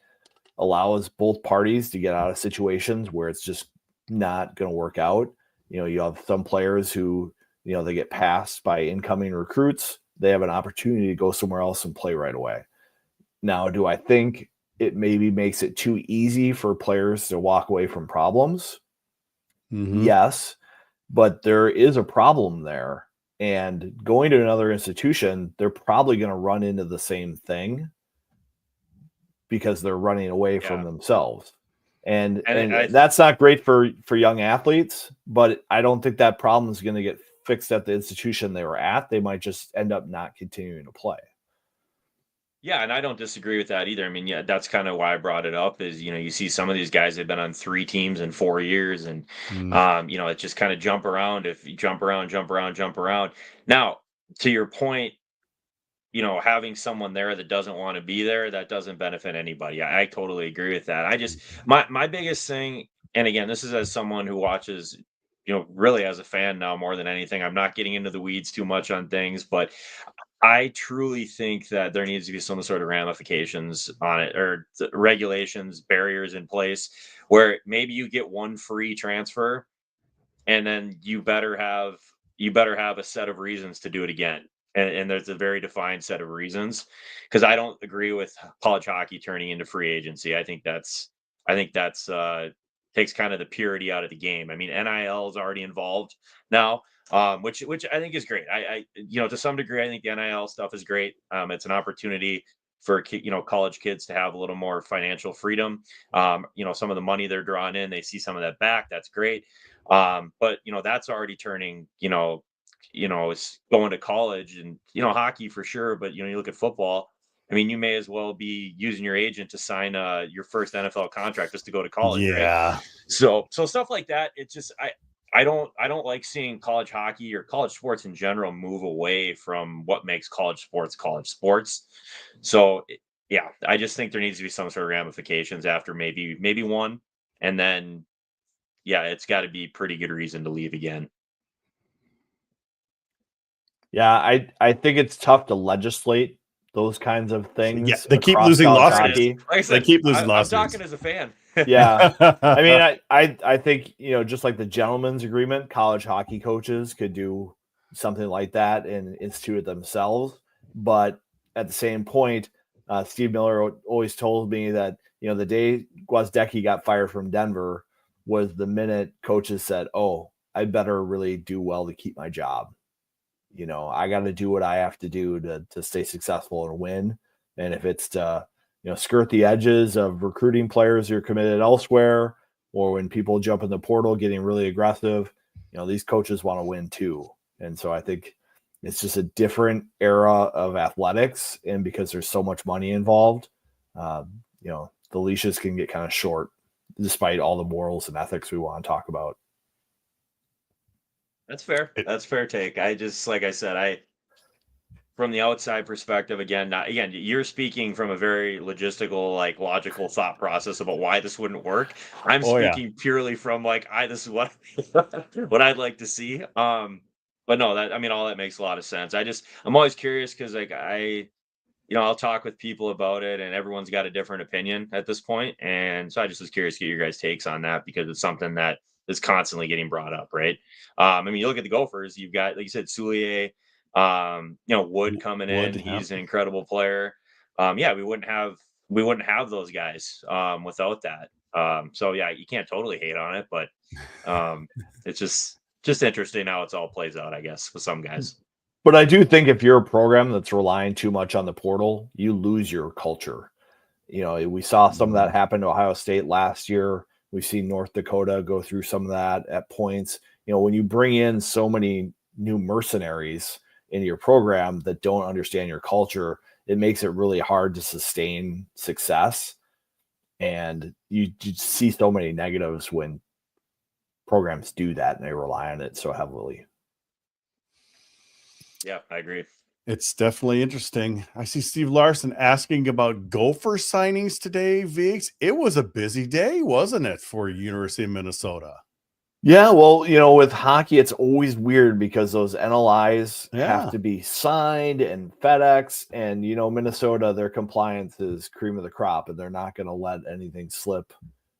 allows both parties to get out of situations where it's just not going to work out. You have some players who, they get passed by incoming recruits. They have an opportunity to go somewhere else and play right away. Now, do I think it maybe makes it too easy for players to walk away from problems? Yes. But there is a problem there. And going to another institution, they're probably going to run into the same thing because they're running away from themselves. And that's not great for young athletes, but I don't think that problem is going to get fixed at the institution they were at. They might just end up not continuing to play. Yeah, and I don't disagree with that either. I mean, that's kind of why I brought it up is, you see some of these guys have been on 3 teams in 4 years and, it's just kind of jump around. If you jump around. Now, to your point, having someone there that doesn't want to be there, that doesn't benefit anybody. I totally agree with that. I just my biggest thing, and again, this is as someone who watches, really as a fan now more than anything. I'm not getting into the weeds too much on things, but I truly think that there needs to be some sort of ramifications on it, or regulations, barriers in place where maybe you get one free transfer, and then you better have a set of reasons to do it again. And there's a very defined set of reasons, because I don't agree with college hockey turning into free agency. I think that's takes kind of the purity out of the game. I mean, NIL is already involved now, which I think is great. To some degree, I think the NIL stuff is great. It's an opportunity for college kids to have a little more financial freedom. Some of the money they're drawing in, they see some of that back. That's great. But that's already turning, it's going to college, and hockey for sure. But you look at football. I mean, you may as well be using your agent to sign your first NFL contract just to go to college, right? Yeah. So stuff like that. It's just I don't like seeing college hockey or college sports in general move away from what makes college sports. So yeah, I just think there needs to be some sort of ramifications after maybe one, and then yeah, it's got to be pretty good reason to leave again. Yeah, I think it's tough to legislate those kinds of things. Yeah, they keep across losing college lawsuits. hockey. Like I said, They keep losing I'm lawsuits. talking as a fan. Yeah. I mean, I think, just like the gentleman's agreement, college hockey coaches could do something like that and institute it themselves. But at the same point, Steve Miller always told me that, the day Gwozdecky got fired from Denver was the minute coaches said, oh, I better really do well to keep my job. I got to do what I have to do to stay successful and win. And if it's to, skirt the edges of recruiting players who are committed elsewhere, or when people jump in the portal getting really aggressive, these coaches want to win too. And so I think it's just a different era of athletics. And because there's so much money involved, the leashes can get kind of short despite all the morals and ethics we want to talk about. That's fair. That's fair take. I just, like I said, from the outside perspective, again, you're speaking from a very logistical, logical thought process about why this wouldn't work. I'm speaking purely from this is what what I'd like to see. But no, all that makes a lot of sense. I'm always curious because I'll talk with people about it, and everyone's got a different opinion at this point. And so I just was curious to get your guys' takes on that, because it's something that is constantly getting brought up, right? You look at the Gophers, you've got, like you said, Soulier, Wood coming in. He's an incredible player. We wouldn't have those guys without that. So yeah, you can't totally hate on it, but it's just interesting how it's all plays out, I guess, with some guys. But I do think if you're a program that's relying too much on the portal, you lose your culture. We saw some of that happen to Ohio State last year. We've seen North Dakota go through some of that at points. When you bring in so many new mercenaries into your program that don't understand your culture, it makes it really hard to sustain success. And you see so many negatives when programs do that and they rely on it so heavily. Yeah, I agree. It's definitely interesting. I see Steve Larson asking about Gopher signings today, Viggs. It was a busy day, wasn't it, for University of Minnesota? Yeah, well, with hockey, it's always weird because those NLIs have to be signed and FedEx, and Minnesota, their compliance is cream of the crop, and they're not going to let anything slip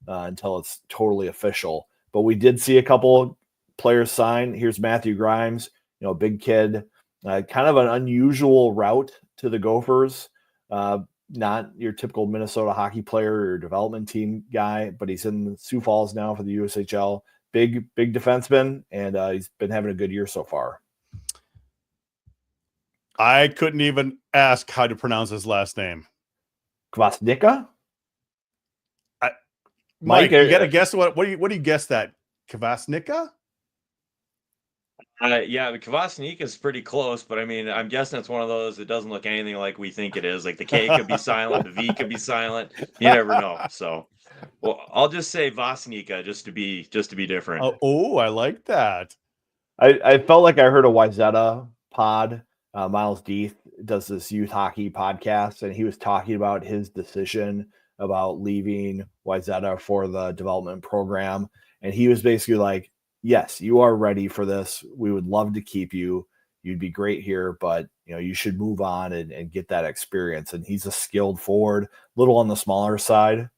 until it's totally official. But we did see a couple players sign. Here's Matthew Grimes, big kid, kind of an unusual route to the Gophers. Not your typical Minnesota hockey player or development team guy, but he's in Sioux Falls now for the USHL. Big defenseman, and he's been having a good year so far. I couldn't even ask how to pronounce his last name. Kvasnicka? Mike, you got to guess what do you guess that? Kvasnicka? Yeah, the Kvasnik is pretty close, but I'm guessing it's one of those that doesn't look anything like we think it is. Like the K could be silent, the V could be silent. You never know. So, well, I'll just say Vasnika just to be different. Oh, I like that. I felt like I heard a Wyzetta pod. Miles Deeth does this youth hockey podcast, and he was talking about his decision about leaving Wayzata for the development program. And he was basically like, yes, you are ready for this. We would love to keep you. You'd be great here, but you should move on and get that experience. And he's a skilled forward, little on the smaller side.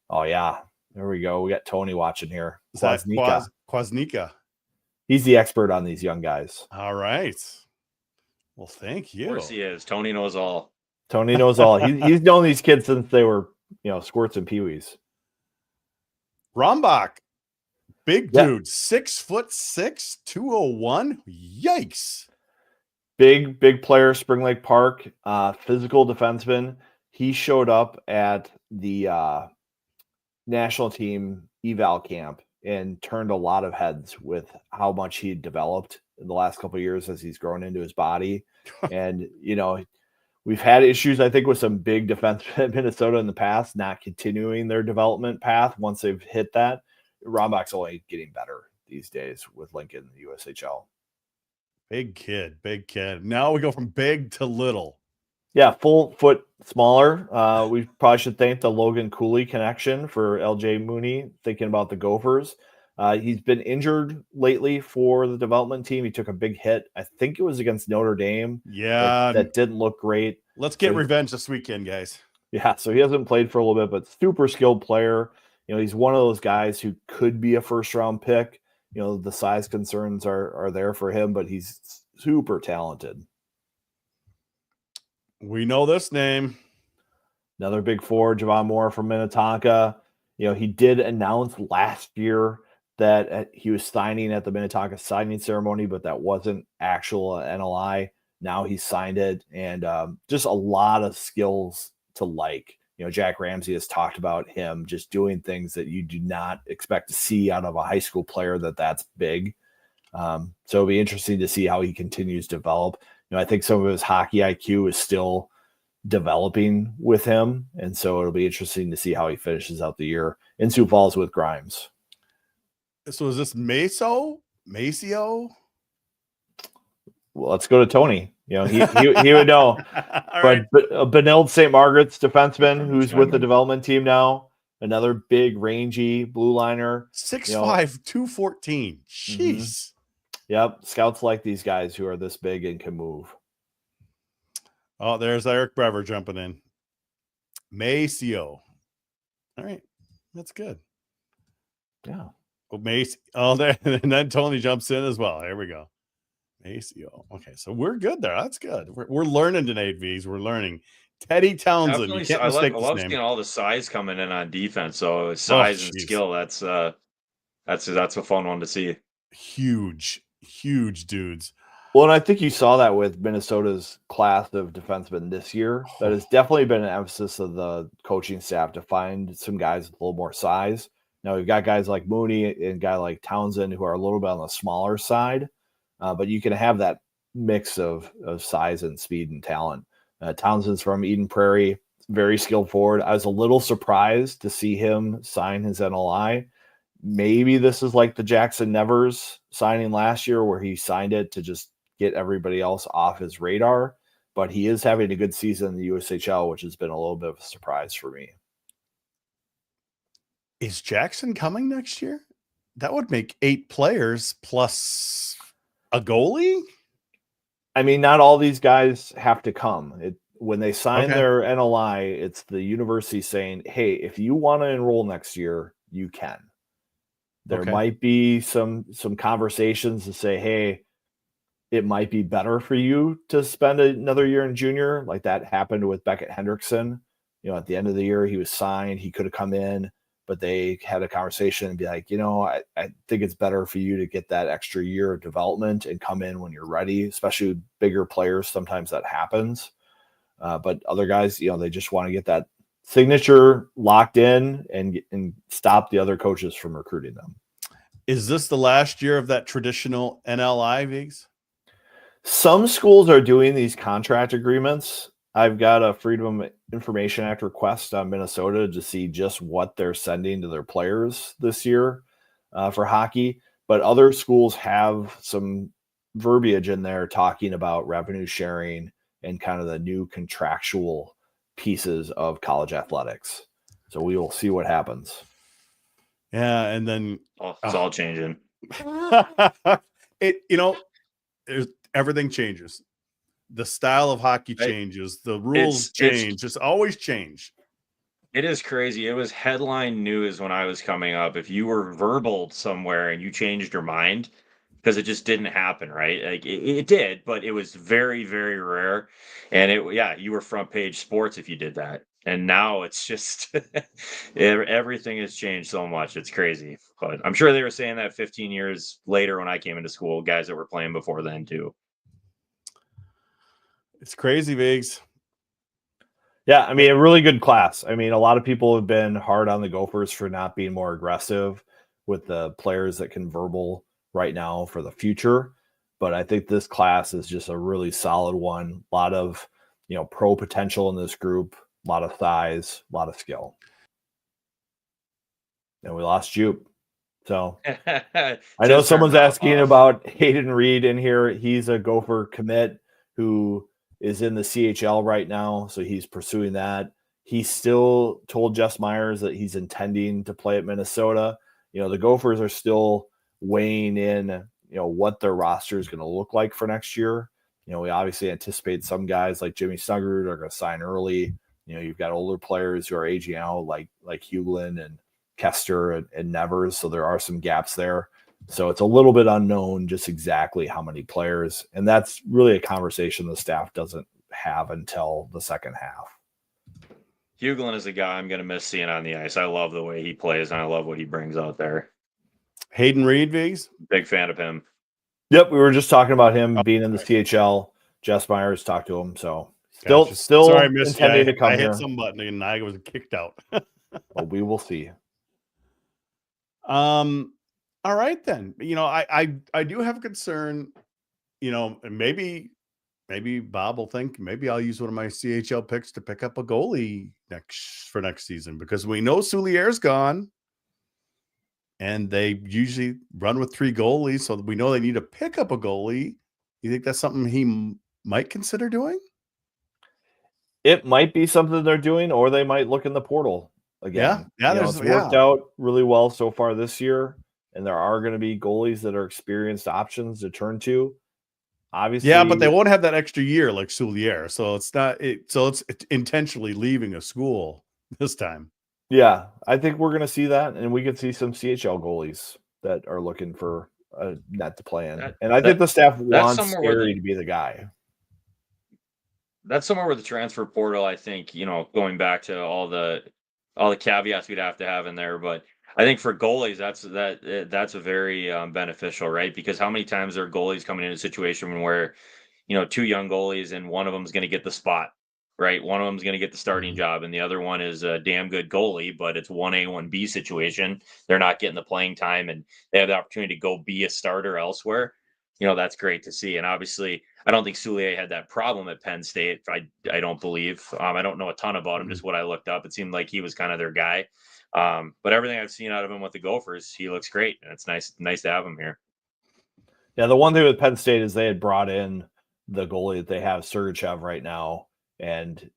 Oh yeah. There we go. We got Tony watching here. Kwasnika. He's the expert on these young guys. All right. Well, thank you. Of course he is. Tony knows all. Tony knows all. He's known these kids since they were, squirts and peewees. Rombach, big dude, 6'6", 201. Yikes. Big player, Spring Lake Park, physical defenseman. He showed up at the national team eval camp and turned a lot of heads with how much he developed in the last couple of years as he's grown into his body. And, we've had issues, I think, with some big defensemen in Minnesota in the past, not continuing their development path once they've hit that. Rombach's only getting better these days with Lincoln, the USHL. Big kid. Now we go from big to little. Yeah, full foot smaller. We probably should thank the Logan Cooley connection for LJ Mooney, thinking about the Gophers. He's been injured lately for the development team. He took a big hit. I think it was against Notre Dame. Yeah. That didn't look great. Let's get revenge this weekend, guys. Yeah, so he hasn't played for a little bit, but super skilled player. He's one of those guys who could be a first-round pick. The size concerns are there for him, but he's super talented. We know this name. Another big forward, Javon Moore from Minnetonka. He did announce last year that he was signing at the Minnetonka signing ceremony, but that wasn't actual NLI. Now he signed it, and just a lot of skills to like. Jack Ramsey has talked about him just doing things that you do not expect to see out of a high school player that's big. So it'll be interesting to see how he continues to develop. I think some of his hockey IQ is still developing with him, and so it'll be interesting to see how he finishes out the year in Sioux Falls with Grimes. So is this Maceo? Well, let's go to Tony. He would know. But Benilde St. Margaret's defenseman, who's with the development team now, another big, rangy blue liner. 6'5", 214. Jeez. Mm-hmm. Yep. Scouts like these guys who are this big and can move. Oh, there's Eric Brever jumping in. Maceo. All right. That's good. Yeah. Oh, Mace. Oh, there. And then Tony jumps in as well. Here we go. Maceo. Okay, so we're good there. That's good. We're learning tonight, V's. We're learning. Teddy Townsend. Definitely, You can't I mistake love this name. seeing all the size coming in on defense. So size and skill. That's a fun one to see. Huge dudes. Well, and I think you saw that with Minnesota's class of defensemen this year. That has definitely been an emphasis of the coaching staff to find some guys with a little more size. Now we've got guys like Mooney and a guy like Townsend who are a little bit on the smaller side. But you can have that mix of size and speed and talent. Townsend's from Eden Prairie, very skilled forward. I was a little surprised to see him sign his NLI. Maybe this is like the Jackson Nevers signing last year where he signed it to just get everybody else off his radar. But he is having a good season in the USHL, which has been a little bit of a surprise for me. Is Jackson coming next year? That would make 8 players plus a goalie? I mean, not all these guys have to come. When they sign their NLI, it's the university saying, hey, if you want to enroll next year, you can. There might be some conversations to say, hey, it might be better for you to spend another year in junior. Like that happened with Beckett Hendrickson. At the end of the year, he was signed. He could have come in. But they had a conversation and be like, I think it's better for you to get that extra year of development and come in when you're ready, especially with bigger players. Sometimes that happens. But other guys, they just want to get that signature locked in and stop the other coaches from recruiting them. Is this the last year of that traditional NLI, Vigs? Some schools are doing these contract agreements. I've got a Freedom of Information Act request on Minnesota to see just what they're sending to their players this year for hockey. But other schools have some verbiage in there talking about revenue sharing and kind of the new contractual pieces of college athletics. So we will see what happens. Yeah, and then It's all changing. everything changes. The style of hockey changes. The rules change. Just always change. It is crazy. It was headline news when I was coming up. If you were verbal somewhere and you changed your mind, because it just didn't happen, right? Like it did, but it was very, very rare. And you were front page sports if you did that. And now it's just everything has changed so much. It's crazy. But I'm sure they were saying that 15 years later when I came into school, guys that were playing before then too. It's crazy, Viggs. Yeah, I mean, a really good class. I mean, a lot of people have been hard on the Gophers for not being more aggressive with the players that can verbal right now for the future. But I think this class is just a really solid one. A lot of, pro potential in this group, a lot of size, a lot of skill. And we lost Jupe. So I know someone's asking about Hayden Reed in here. He's a Gopher commit who is in the CHL right now, so he's pursuing that. He still told Jess Myers that he's intending to play at Minnesota. The Gophers are still weighing in, what their roster is going to look like for next year. We obviously anticipate some guys like Jimmy Snuggerud are going to sign early. You've got older players who are aging out, like Hughlin and Kester and Nevers, so there are some gaps there. So it's a little bit unknown just exactly how many players, and that's really a conversation the staff doesn't have until the second half. Hughlin is a guy I'm going to miss seeing on the ice. I love the way he plays, and I love what he brings out there. Hayden Reed, Viggs? Big fan of him. Yep, we were just talking about him being in the CHL. Jess Myers talked to him, so still sorry, I missed intending to come I here. hit some button and I was kicked out. Well, we will see. All right then. I do have a concern, and maybe Bob will think maybe I'll use one of my CHL picks to pick up a goalie for next season, because we know Soulier's gone and they usually run with 3 goalies, so we know they need to pick up a goalie. You think that's something he might consider doing? It might be something they're doing, or they might look in the portal again. It's worked out really well so far this year, and there are going to be goalies that are experienced options to turn to. Obviously, yeah, but they won't have that extra year like Soulier, so it's not. So it's intentionally leaving a school this time. Yeah, I think we're going to see that, and we could see some CHL goalies that are looking for a net to play in. And I think the staff wants Scary to be the guy. That's somewhere where the transfer portal, I think, going back to all the caveats we'd have to have in there, but I think for goalies, that's a very beneficial, right? Because how many times are goalies coming in a situation where, 2 young goalies and one of them is going to get the spot, right? One of them is going to get the starting job, and the other one is a damn good goalie, but it's 1A, 1B situation. They're not getting the playing time, and they have the opportunity to go be a starter elsewhere. That's great to see. And obviously, I don't think Soulier had that problem at Penn State. I don't believe. I don't know a ton about him, just what I looked up. It seemed like he was kind of their guy. But everything I've seen out of him with the Gophers, he looks great, and it's nice to have him here. Yeah, the one thing with Penn State is they had brought in the goalie that they have, Sergachev, right now, and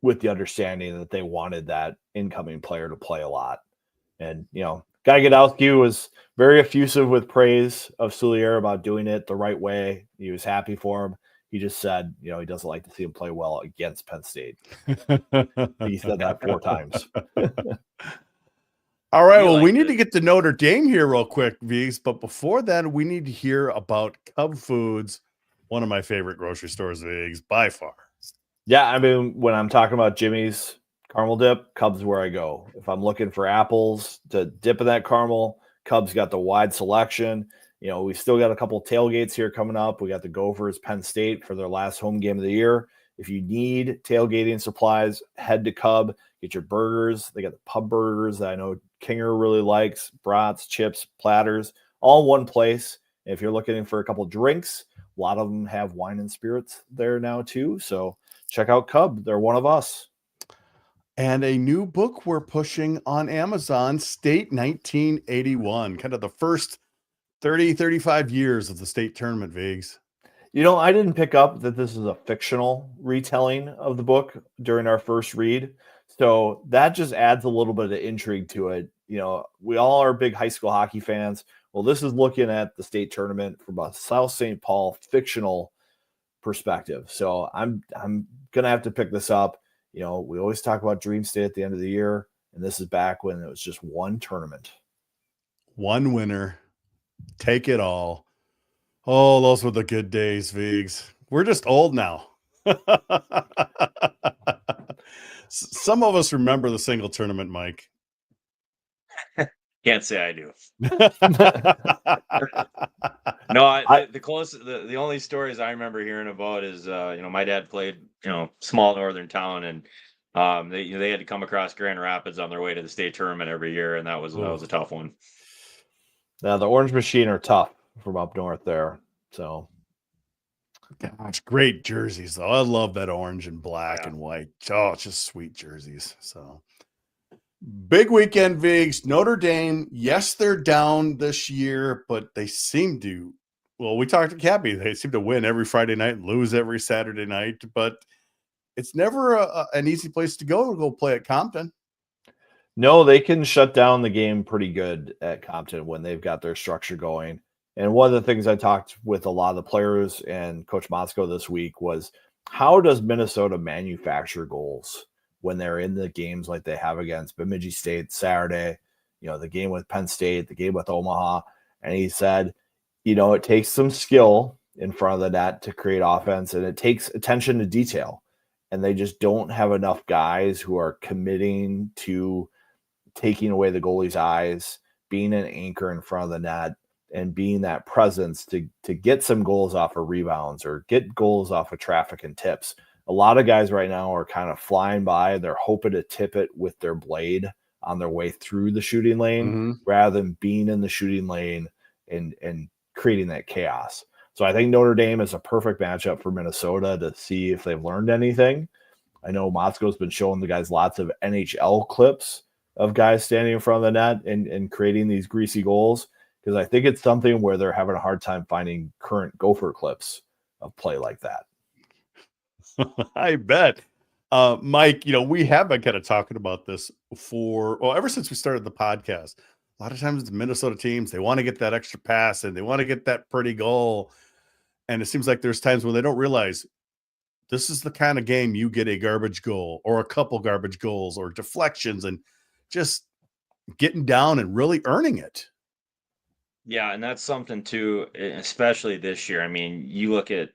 with the understanding that they wanted that incoming player to play a lot. And, Guy Godowski was very effusive with praise of Soulier about doing it the right way. He was happy for him. He just said, he doesn't like to see him play well against Penn State. He said that 4 times. All right. Well, we need to get to Notre Dame here real quick, Viggs. But before then, we need to hear about Cub Foods, one of my favorite grocery stores, Viggs, by far. Yeah, I mean, when I'm talking about Jimmy's caramel dip, Cub's where I go. If I'm looking for apples to dip in that caramel, Cub's got the wide selection. We still got a couple tailgates here coming up. We got the Gophers, Penn State for their last home game of the year. If you need tailgating supplies, head to Cub, get your burgers. They got the pub burgers that I know Kinger really likes, brats, chips, platters, all in one place. And if you're looking for a couple drinks, a lot of them have wine and spirits there now too. So check out Cub. They're one of us. And a new book we're pushing on Amazon, State 1981, kind of the first 35 years of the state tournament, Viggs. I didn't pick up that this is a fictional retelling of the book during our first read. So that just adds a little bit of intrigue to it. We all are big high school hockey fans. Well, this is looking at the state tournament from a South St. Paul fictional perspective. So I'm gonna have to pick this up. We always talk about Dream State at the end of the year, and this is back when it was just one tournament. One winner. Take it all. Oh, those were the good days, Vigs. We're just old now. Some of us remember the single tournament, Mike. Can't say I do. No, the only stories I remember hearing about is my dad played small northern town, and they had to come across Grand Rapids on their way to the state tournament every year, and that was a tough one. Now the Orange Machine are tough from up north there. So gosh, great jerseys though. I love that orange and black and white. Oh, it's just sweet jerseys. So big weekend, Vigs. Notre Dame, yes, they're down this year, but they seem to. Well, we talked to Cappy. They seem to win every Friday night and lose every Saturday night, but it's never an easy place to go play at Compton. No, they can shut down the game pretty good at Compton when they've got their structure going. And one of the things I talked with a lot of the players and Coach Motzko this week was, how does Minnesota manufacture goals when they're in the games like they have against Bemidji State Saturday, the game with Penn State, the game with Omaha? And he said, it takes some skill in front of the net to create offense, and it takes attention to detail. And they just don't have enough guys who are committing to taking away the goalie's eyes, being an anchor in front of the net, and being that presence to get some goals off of rebounds or get goals off of traffic and tips. A lot of guys right now are kind of flying by. They're hoping to tip it with their blade on their way through the shooting lane rather than being in the shooting lane and creating that chaos. So I think Notre Dame is a perfect matchup for Minnesota to see if they've learned anything. I know Motzko's been showing the guys lots of NHL clips of guys standing in front of the net and creating these greasy goals, because I think it's something where they're having a hard time finding current Gopher clips of play like that. I bet. Mike, we have been kind of talking about this ever since we started the podcast. A lot of times the Minnesota teams, they want to get that extra pass and they want to get that pretty goal. And it seems like there's times when they don't realize this is the kind of game you get a garbage goal or a couple garbage goals or deflections and just getting down and really earning it. Yeah, and that's something too, especially this year. I mean, you look at,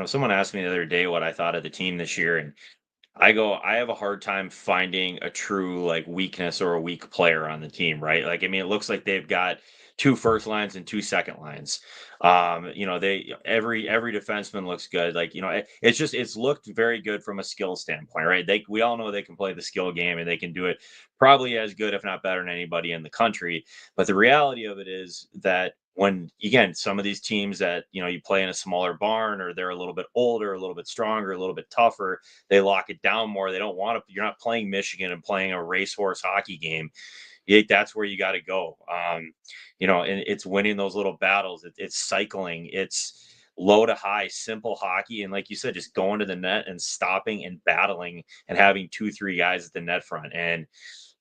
someone asked me the other day what I thought of the team this year, and I have a hard time finding a true weakness or a weak player on the team, right? It looks like they've got 2 first lines and 2 second lines. Every defenseman looks good. It's looked very good from a skill standpoint, right? We all know they can play the skill game and they can do it probably as good, if not better than anybody in the country. But the reality of it is that when, again, some of these teams that, you play in a smaller barn or they're a little bit older, a little bit stronger, a little bit tougher, they lock it down more. They don't want to, you're not playing Michigan and playing a racehorse hockey game. That's where you got to go. And it's winning those little battles. It's cycling. It's low to high, simple hockey. And like you said, just going to the net and stopping and battling and having 2-3 guys at the net front. And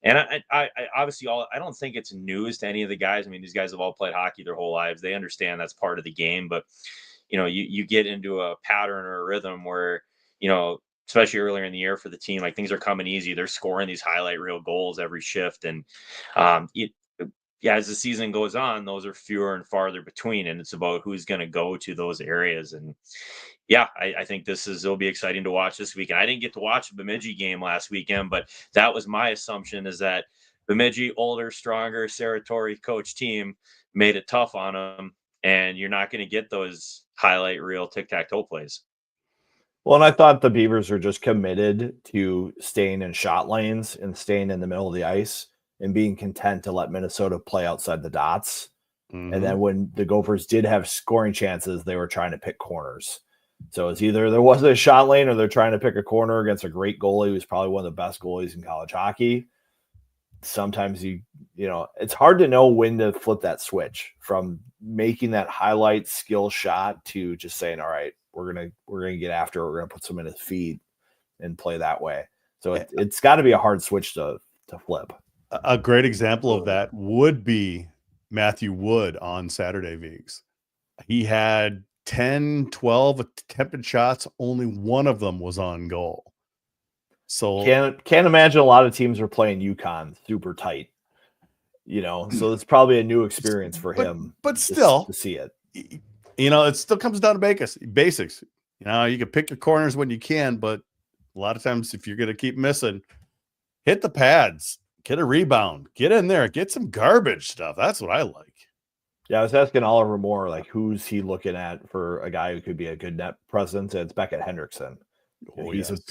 I obviously I don't think it's news to any of the guys. I mean, these guys have all played hockey their whole lives. They understand that's part of the game. But, you get into a pattern or a rhythm where, especially earlier in the year for the team, things are coming easy. They're scoring these highlight reel goals every shift. And as the season goes on, those are fewer and farther between. And it's about who's going to go to those areas. And I think it'll be exciting to watch this weekend. I didn't get to watch a Bemidji game last weekend, but that was my assumption, is that Bemidji, older, stronger, Sartori coach team, made it tough on them. And you're not going to get those highlight reel tic-tac-toe plays. Well, and I thought the Beavers are just committed to staying in shot lanes and staying in the middle of the ice and being content to let Minnesota play outside the dots. And then when the Gophers did have scoring chances, they were trying to pick corners. So it's either there wasn't a shot lane or they're trying to pick a corner against a great goalie who's probably one of the best goalies in college hockey. sometimes it's hard to know when to flip that switch from making that highlight skill shot to just saying, all right, we're gonna get after it. We're gonna put some in his feet and play that way. So it's got to be a hard switch to flip. A great example of that would be Matthew Wood on Saturday, Viggs. He had 10, 12 attempted shots. Only one of them was on goal. So can't imagine a lot of teams are playing UConn super tight, so it's probably a new experience for him. But still, to see it, it still comes down to basics. You can pick your corners when you can, but a lot of times if you're going to keep missing, hit the pads, get a rebound, get in there, get some garbage stuff. That's what I like. Yeah, I was asking Oliver Moore, like, who's he looking at for a guy who could be a good net presence? And it's Beckett Hendrickson.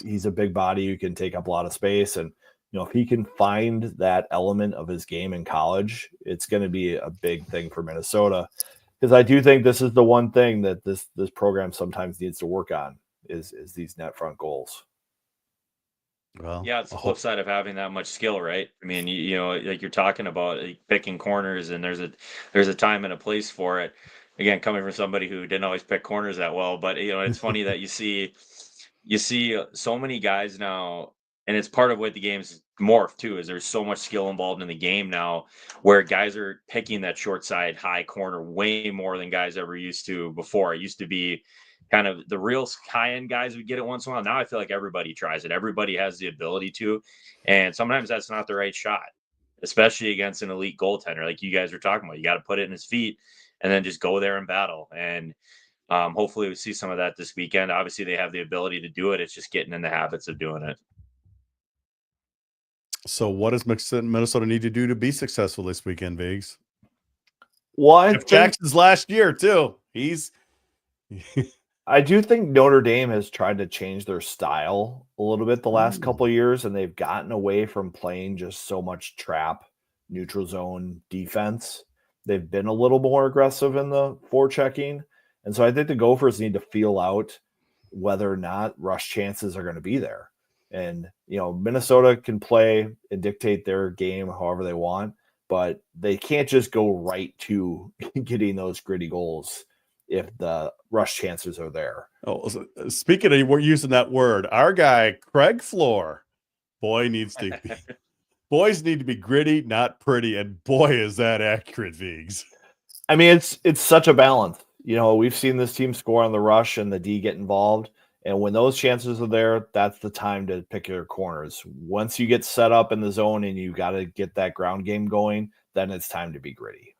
He's a big body who can take up a lot of space. And, if he can find that element of his game in college, it's going to be a big thing for Minnesota. Because I do think this is the one thing that this program sometimes needs to work on is these net front goals. Well, yeah, it's the flip side of having that much skill, right? I mean, like you're talking about picking corners, and there's a time and a place for it. Again, coming from somebody who didn't always pick corners that well, but it's funny that you see so many guys now, and it's part of what the game's morphed too. Is there's so much skill involved in the game now, where guys are picking that short side, high corner way more than guys ever used to before. It used to be kind of the real high-end guys would get it once in a while. Now I feel like everybody tries it. Everybody has the ability to, and sometimes that's not the right shot, especially against an elite goaltender like you guys were talking about. You got to put it in his feet and then just go there and battle. And hopefully we see some of that this weekend. Obviously they have the ability to do it. It's just getting in the habits of doing it. So what does Minnesota need to do to be successful this weekend, Viggs? Well, Jackson's last year too. I do think Notre Dame has tried to change their style a little bit the last couple of years, and they've gotten away from playing just so much trap, neutral zone defense. They've been a little more aggressive in the forechecking. And so I think the Gophers need to feel out whether or not rush chances are going to be there. And, Minnesota can play and dictate their game however they want, but they can't just go right to getting those gritty goals if the rush chances are there. Oh, speaking of, we're using that word, our guy, Craig Floor, boys need to be gritty, not pretty. And boy, is that accurate, Viggs. I mean, it's such a balance. We've seen this team score on the rush and the D get involved. And when those chances are there, that's the time to pick your corners. Once you get set up in the zone and you got to get that ground game going, then it's time to be gritty.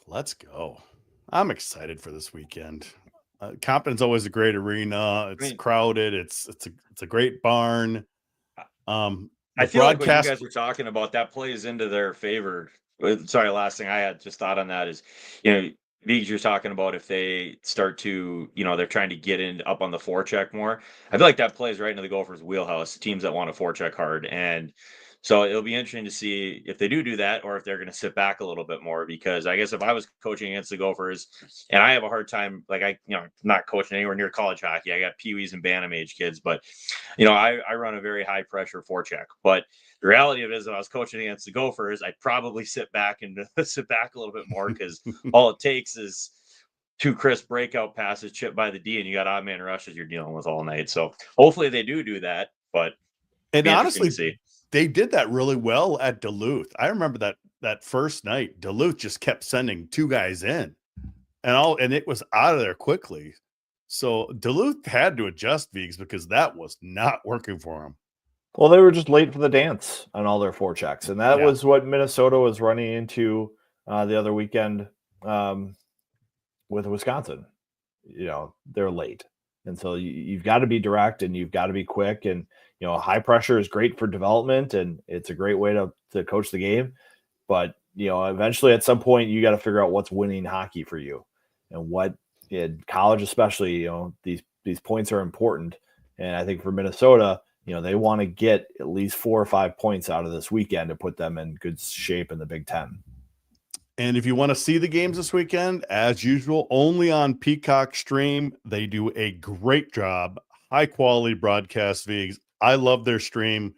Let's go. I'm excited for this weekend. Compton's always a great arena. It's crowded. It's a great barn. I feel like what you guys were talking about, that plays into their favor. Sorry, last thing I had just thought on that is, Viggs, you're talking about if they start to, they're trying to get in up on the forecheck more. I feel like that plays right into the Gophers' wheelhouse, teams that want to forecheck hard. And so it'll be interesting to see if they do that or if they're going to sit back a little bit more, because I guess if I was coaching against the Gophers, and I have a hard time, like not coaching anywhere near college hockey. I got peewees and bantam age kids, but I run a very high pressure forecheck. But the reality of it is, if I was coaching against the Gophers, I'd probably sit back a little bit more, because all it takes is 2 crisp breakout passes chipped by the D, and you got odd man rushes you're dealing with all night. So hopefully they do that. But and honestly, they did that really well at Duluth. I remember that first night, Duluth just kept sending 2 guys in, and it was out of there quickly. So Duluth had to adjust, Viggs, because that was not working for them. Well, they were just late for the dance on all their forechecks, and that was what Minnesota was running into the other weekend with Wisconsin. They're late, and so you've got to be direct and you've got to be quick. And high pressure is great for development, and it's a great way to coach the game. But eventually, at some point, you got to figure out what's winning hockey for you, and what in college, especially, these points are important. And I think for Minnesota, they want to get at least 4 or 5 points out of this weekend to put them in good shape in the Big Ten. And if you want to see the games this weekend, as usual, only on Peacock Stream. They do a great job, high quality broadcast, Viggs. I love their stream.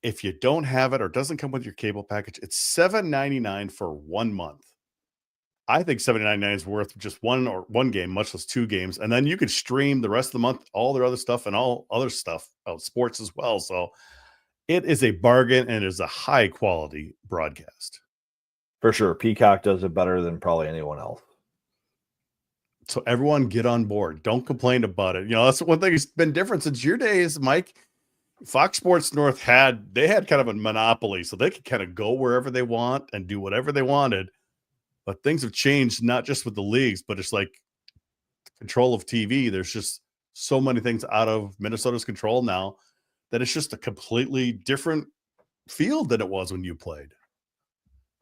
If you don't have it or it doesn't come with your cable package, it's $7.99 for 1 month. I think $7.99 is worth just one game, much less 2 games. And then you could stream the rest of the month, all their other stuff and all other stuff, sports as well. So it is a bargain and it is a high quality broadcast. For sure. Peacock does it better than probably anyone else. So everyone get on board. Don't complain about it. That's one thing that's been different since your days, Mike. Fox Sports North had kind of a monopoly, so they could kind of go wherever they want and do whatever they wanted. But things have changed, not just with the leagues, but it's like control of TV. There's just so many things out of Minnesota's control now that it's just a completely different field than it was when you played.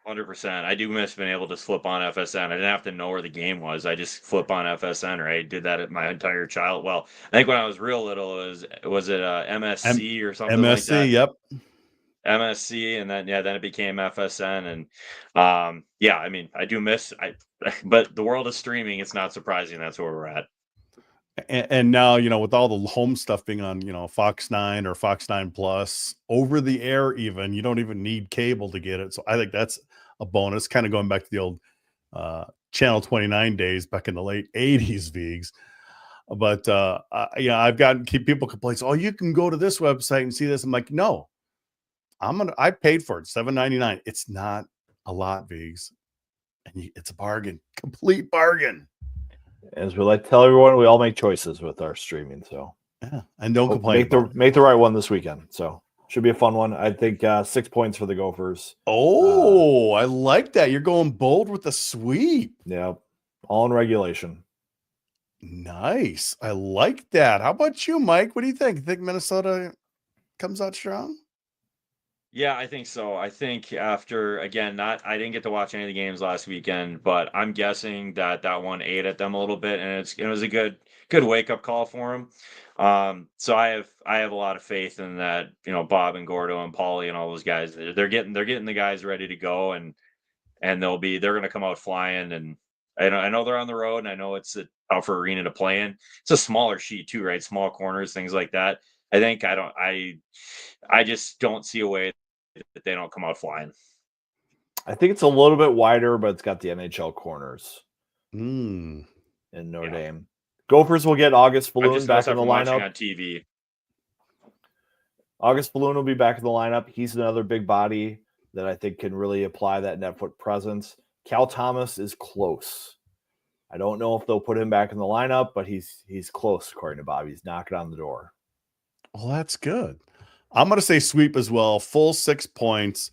100%. I do miss being able to flip on FSN. I didn't have to know where the game was. I just flip on FSN, right? I did that at my entire child. Well, I think when I was real little, was it MSC or something like that? MSC, yep. MSC, and then it became FSN, and I mean, I do miss but the world of streaming, it's not surprising that's where we're at. And now, with all the home stuff being on, Fox 9 or Fox 9 Plus, over the air even, you don't even need cable to get it. So I think that's a bonus, kind of going back to the old Channel 29 days back in the late 80s, Vigs. But I've gotten people complain, oh, you can go to this website and see this. I'm like, no, I paid for it, $7.99. It's not a lot, Vigs. And it's a bargain, complete bargain. As we like to tell everyone, we all make choices with our streaming. So yeah, and don't complain. Make the right one this weekend. So should be a fun one. I think 6 points for the Gophers. Oh, I like that. You're going bold with the sweep. Yeah, all in regulation. Nice. I like that. How about you, Mike? What do you think? You think Minnesota comes out strong? Yeah, I think so. I think after, again, I didn't get to watch any of the games last weekend, but I'm guessing that one ate at them a little bit, and it was a good wake up call for them. So I have a lot of faith in that. Bob and Gordo and Paulie and all those guys. They're getting the guys ready to go, and they're going to come out flying. And I know they're on the road, and I know it's a tougher arena to play in. It's a smaller sheet too, right? Small corners, things like that. I just don't see a way that they don't come out flying. I think it's a little bit wider, but it's got the NHL corners in Notre Dame. Gophers will get August Balloon back in the lineup. On TV. August Balloon will be back in the lineup. He's another big body that I think can really apply that net foot presence. Cal Thomas is close. I don't know if they'll put him back in the lineup, but he's close, according to Bob. He's knocking on the door. Well, that's good. I'm going to say sweep as well. Full 6 points.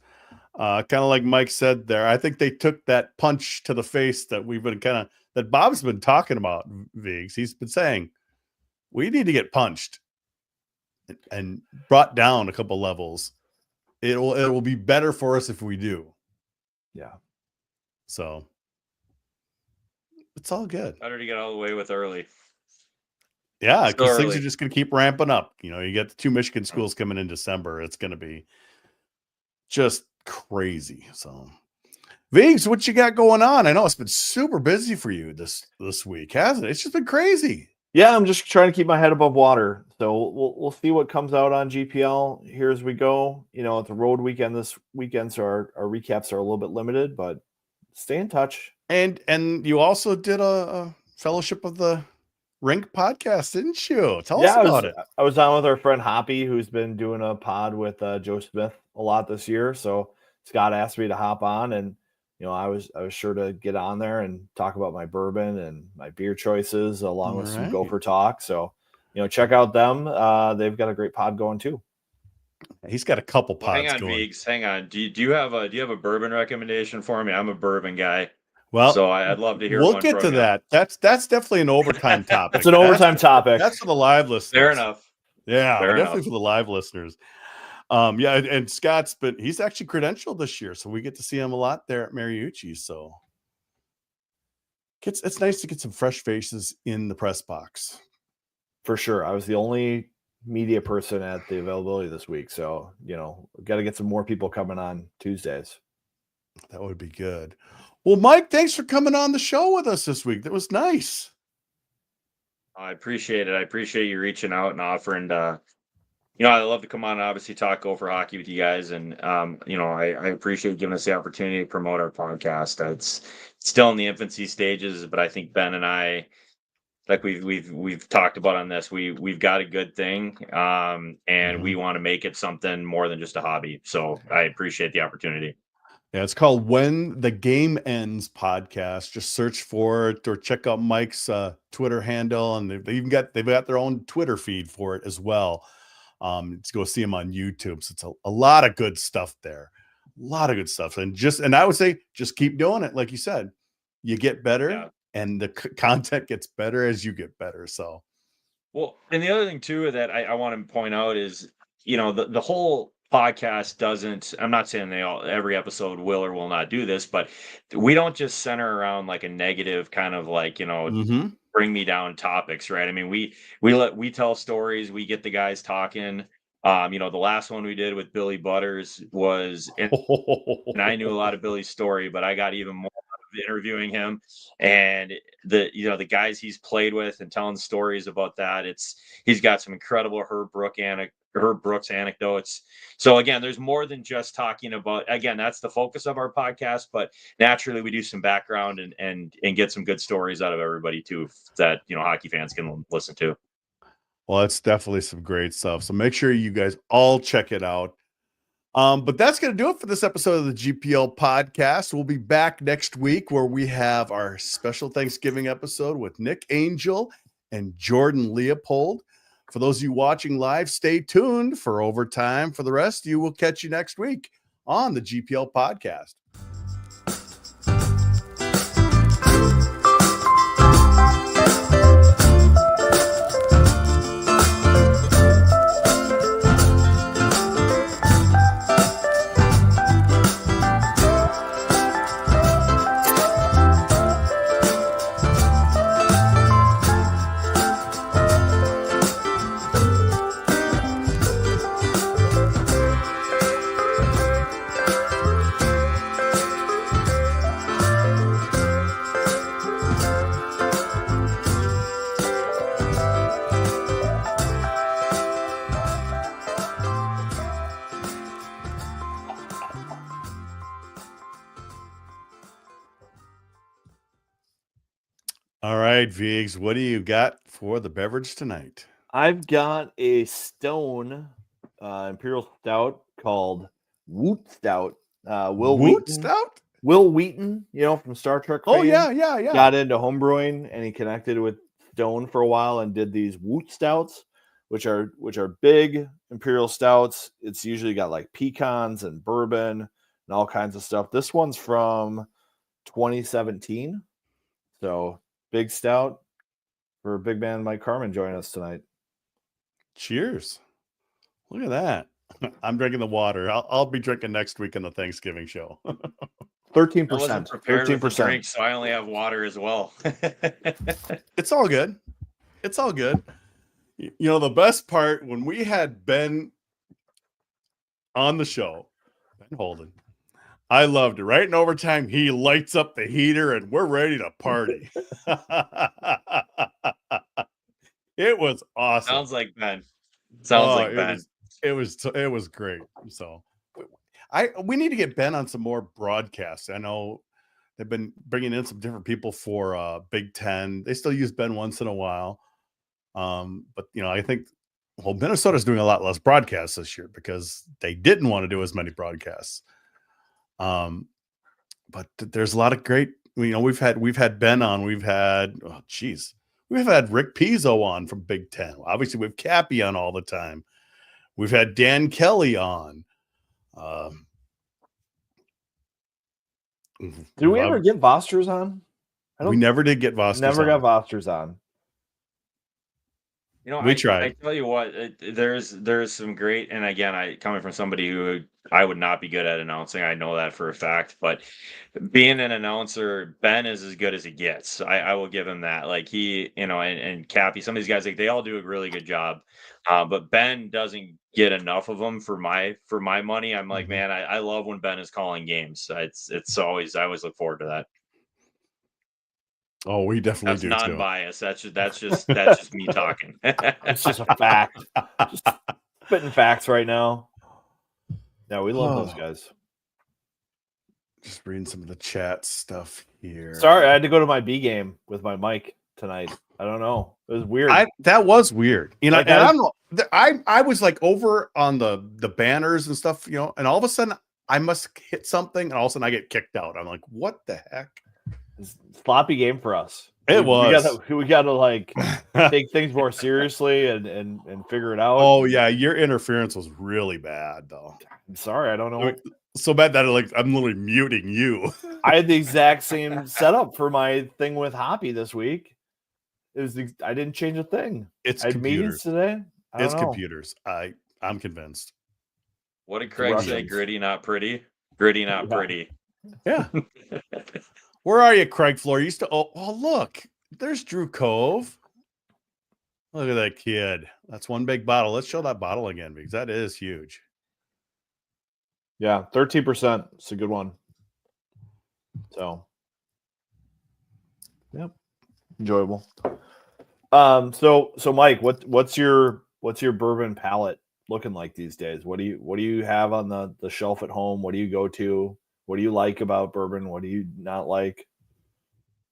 Kind of like Mike said there. I think they took that punch to the face that we've been that Bob's been talking about, Vigs. He's been saying, we need to get punched and brought down a couple levels. It will be better for us if we do. Yeah. So it's all good. Better to get out of the way with early. Yeah, because things are just going to keep ramping up. You get the 2 Michigan schools coming in December. It's going to be just crazy. So, Vigs, what you got going on? I know it's been super busy for you this week, hasn't it? It's just been crazy. Yeah, I'm just trying to keep my head above water. So we'll see what comes out on GPL here as we go. It's a road weekend this weekend, so our recaps are a little bit limited, but stay in touch. And you also did a Fellowship of the Rink podcast, didn't you? Tell us about it. I was on with our friend Hoppy, who's been doing a pod with Joe Smith a lot this year. So Scott asked me to hop on, and I was sure to get on there and talk about my bourbon and my beer choices, along with some Gopher talk. So check out them. They've got a great pod going too. He's got a couple pods hang on, going. Vigs, hang on. Do you have a bourbon recommendation for me? I'm a bourbon guy. Well, so I'd love to hear. We'll get to that. That's definitely an overtime topic. It's an overtime topic. That's for the live listeners. Fair enough. Yeah, Fair definitely enough. for the live listeners. And Scott's he's actually credentialed this year, so we get to see him a lot there at Mariucci. So it's nice to get some fresh faces in the press box. For sure. I was the only media person at the availability this week, so got to get some more people coming on Tuesdays. That would be good. Well, Mike, thanks for coming on the show with us this week. That was nice. I appreciate it. I appreciate you reaching out and offering to I love to come on and obviously talk Gopher hockey with you guys. And, I appreciate giving us the opportunity to promote our podcast. It's still in the infancy stages, but I think Ben and I, like we've talked about on this, we've got a good thing. And we want to make it something more than just a hobby. So I appreciate the opportunity. Yeah, it's called When the Game Ends podcast. Just search for it or check out Mike's Twitter handle, and they've got their own Twitter feed for it as well. To go see them on YouTube. So it's a lot of good stuff there. A lot of good stuff. And I would say just keep doing it. Like you said, you get better and the content gets better as you get better. So, well, and the other thing too that I want to point out is, the whole podcast doesn't, I'm not saying every episode will or will not do this, but we don't just center around like a negative kind of like, bring me down topics, right? I mean, we tell stories, we get the guys talking. The last one we did with Billy Butters was, and I knew a lot of Billy's story, but I got even more out of interviewing him and the guys he's played with and telling stories about that. He's got some incredible Herb Brooks anecdotes. So again, there's more than just talking about, again, that's the focus of our podcast, but naturally we do some background and get some good stories out of everybody too, that, hockey fans can listen to. Well, it's definitely some great stuff. So make sure you guys all check it out. But that's going to do it for this episode of the GPL podcast. We'll be back next week where we have our special Thanksgiving episode with Nick Angel and Jordan Leopold. For those of you watching live, stay tuned for overtime. For the rest, you will catch you next week on the GPL podcast. All right, Viggs, what do you got for the beverage tonight? I've got a Stone Imperial Stout called Woot Stout. Will Wheaton, from Star Trek. Oh, yeah. Got into homebrewing, and he connected with Stone for a while and did these Woot Stouts, which are big Imperial Stouts. It's usually got like pecans and bourbon and all kinds of stuff. This one's from 2017, so big stout for big man Mike Carman joining us tonight. Cheers. Look at that. I'm drinking the water. I'll be drinking next week in the Thanksgiving show. 13%. 13%. So I only have water as well. It's all good. It's all good. The best part, when we had Ben on the show, Ben Holden, I loved it. Right in overtime, he lights up the heater and we're ready to party. It was awesome. Sounds like Ben. Ben. It was great. So we need to get Ben on some more broadcasts. I know they've been bringing in some different people for Big Ten. They still use Ben once in a while. But I think Minnesota's doing a lot less broadcasts this year because they didn't want to do as many broadcasts. But there's a lot of great, we've had Ben on, we've had Rick Pizzo on from Big Ten. Obviously we have Cappy on all the time. We've had Dan Kelly on. Did we ever get Vosters on? We never did get Vosters. Never got Vosters on. We tried. I tell you what, there's some great, and again, coming from somebody who I would not be good at announcing, I know that for a fact. But being an announcer, Ben is as good as it gets. I will give him that. Like he, and Cappy, some of these guys, like they all do a really good job. But Ben doesn't get enough of them for my money. I'm like, man, I love when Ben is calling games. It's always, I always look forward to that. Oh, we definitely do. That's non-biased. That's just me talking. It's just a fact. spitting facts right now. Yeah, we love those Oh. guys. Just reading some of the chat stuff here. Sorry, I had to go to my B game with my mic tonight. I don't know. It was weird. That was weird. You know, Like, and I don't know. I was like over on the banners and stuff, you know, and all of a sudden I must hit something, and all of a sudden I get kicked out. I'm like, what the heck? It's a sloppy game for us. It was. We gotta like take things more seriously and figure it out. Oh yeah, your interference was really bad though. I'm sorry, I don't know. So bad that like I'm literally muting you. I had the exact same setup for my thing with Hoppy this week. I didn't change a thing. It's I had meetings computers. today. It's computers. I'm convinced. What did Craig say? Russians. Gritty, not pretty. Gritty, not Yeah. pretty. Yeah. Where are you, Craig Floor? You used to. Oh, look, there's Drew Cove. Look at that kid. That's one big bottle. Let's show that bottle again because that is huge. Yeah, 13%. It's a good one. So, yep, enjoyable. So Mike, what's your bourbon palate looking like these days? What do you have on the shelf at home? What do you go to? What do you like about bourbon? What do you not like?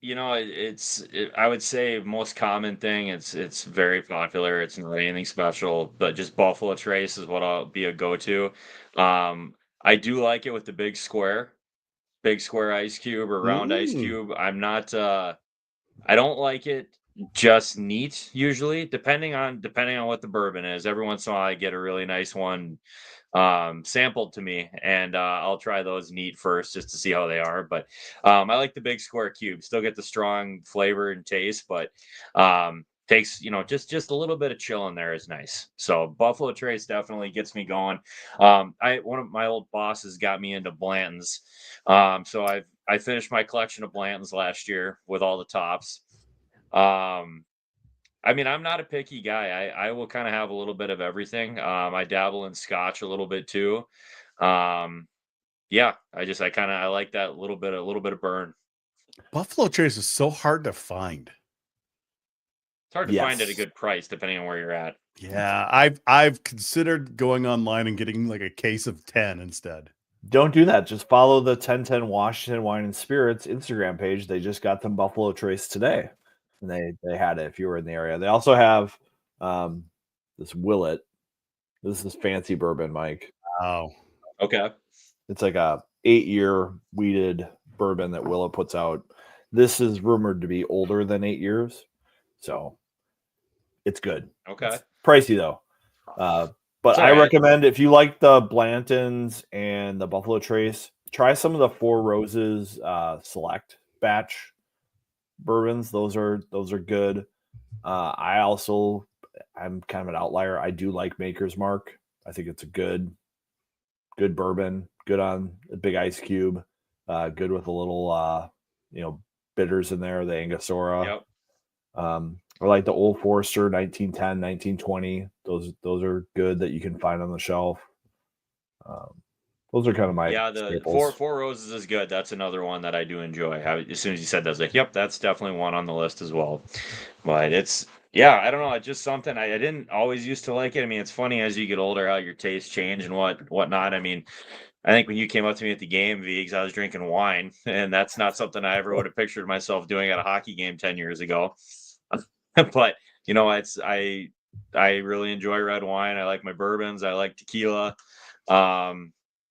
You know, I would say most common thing. It's very popular. It's not anything special, but just Buffalo Trace is what I'll be a go-to. I do like it with the big square ice cube or round ice cube. I'm not. I don't like it just neat usually, depending on what the bourbon is. Every once in a while, I get a really nice one sampled to me, and I'll try those neat first just to see how they are. But I like the big square cube. Still get the strong flavor and taste, but takes just a little bit of chill in there is nice. So Buffalo Trace definitely gets me going. One of my old bosses got me into Blanton's, so I finished my collection of Blanton's last year with all the tops. I mean, I'm not a picky guy. I will kind of have a little bit of everything. I dabble in Scotch a little bit too. Yeah, I like that little bit of burn. Buffalo Trace is so hard to find. It's hard to find at a good price depending on where you're at. Yeah, I've considered going online and getting like a case of 10 instead. Don't do that. Just follow the 1010 Washington Wine and Spirits Instagram page. They just got them Buffalo Trace today. And they had it if you were in the area. They also have this Willet. This is fancy bourbon, Mike. Oh, okay. It's like a 8-year weeded bourbon that Willet puts out. This is rumored to be older than 8 years, so it's good. Okay. It's pricey though, but I recommend if you like the Blantons and the Buffalo Trace, try some of the Four Roses Select batch bourbons. Those are good. I'm kind of an outlier. I do like Maker's Mark. I think it's a good bourbon, good on a big ice cube, good with a little bitters in there, the Angostura. Yep. I like the Old Forester 1910, 1920. Those are good that you can find on the shelf. Those are kind of my the Four Roses is good. That's another one that I do enjoy. As soon as you said that, I was like, yep, that's definitely one on the list as well. But I don't know. It's just something I didn't always used to like it. I mean, it's funny as you get older how your tastes change and whatnot. I mean, I think when you came up to me at the game, Viggs, I was drinking wine, and that's not something I ever would have pictured myself doing at a hockey game 10 years ago. But I really enjoy red wine. I like my bourbons. I like tequila.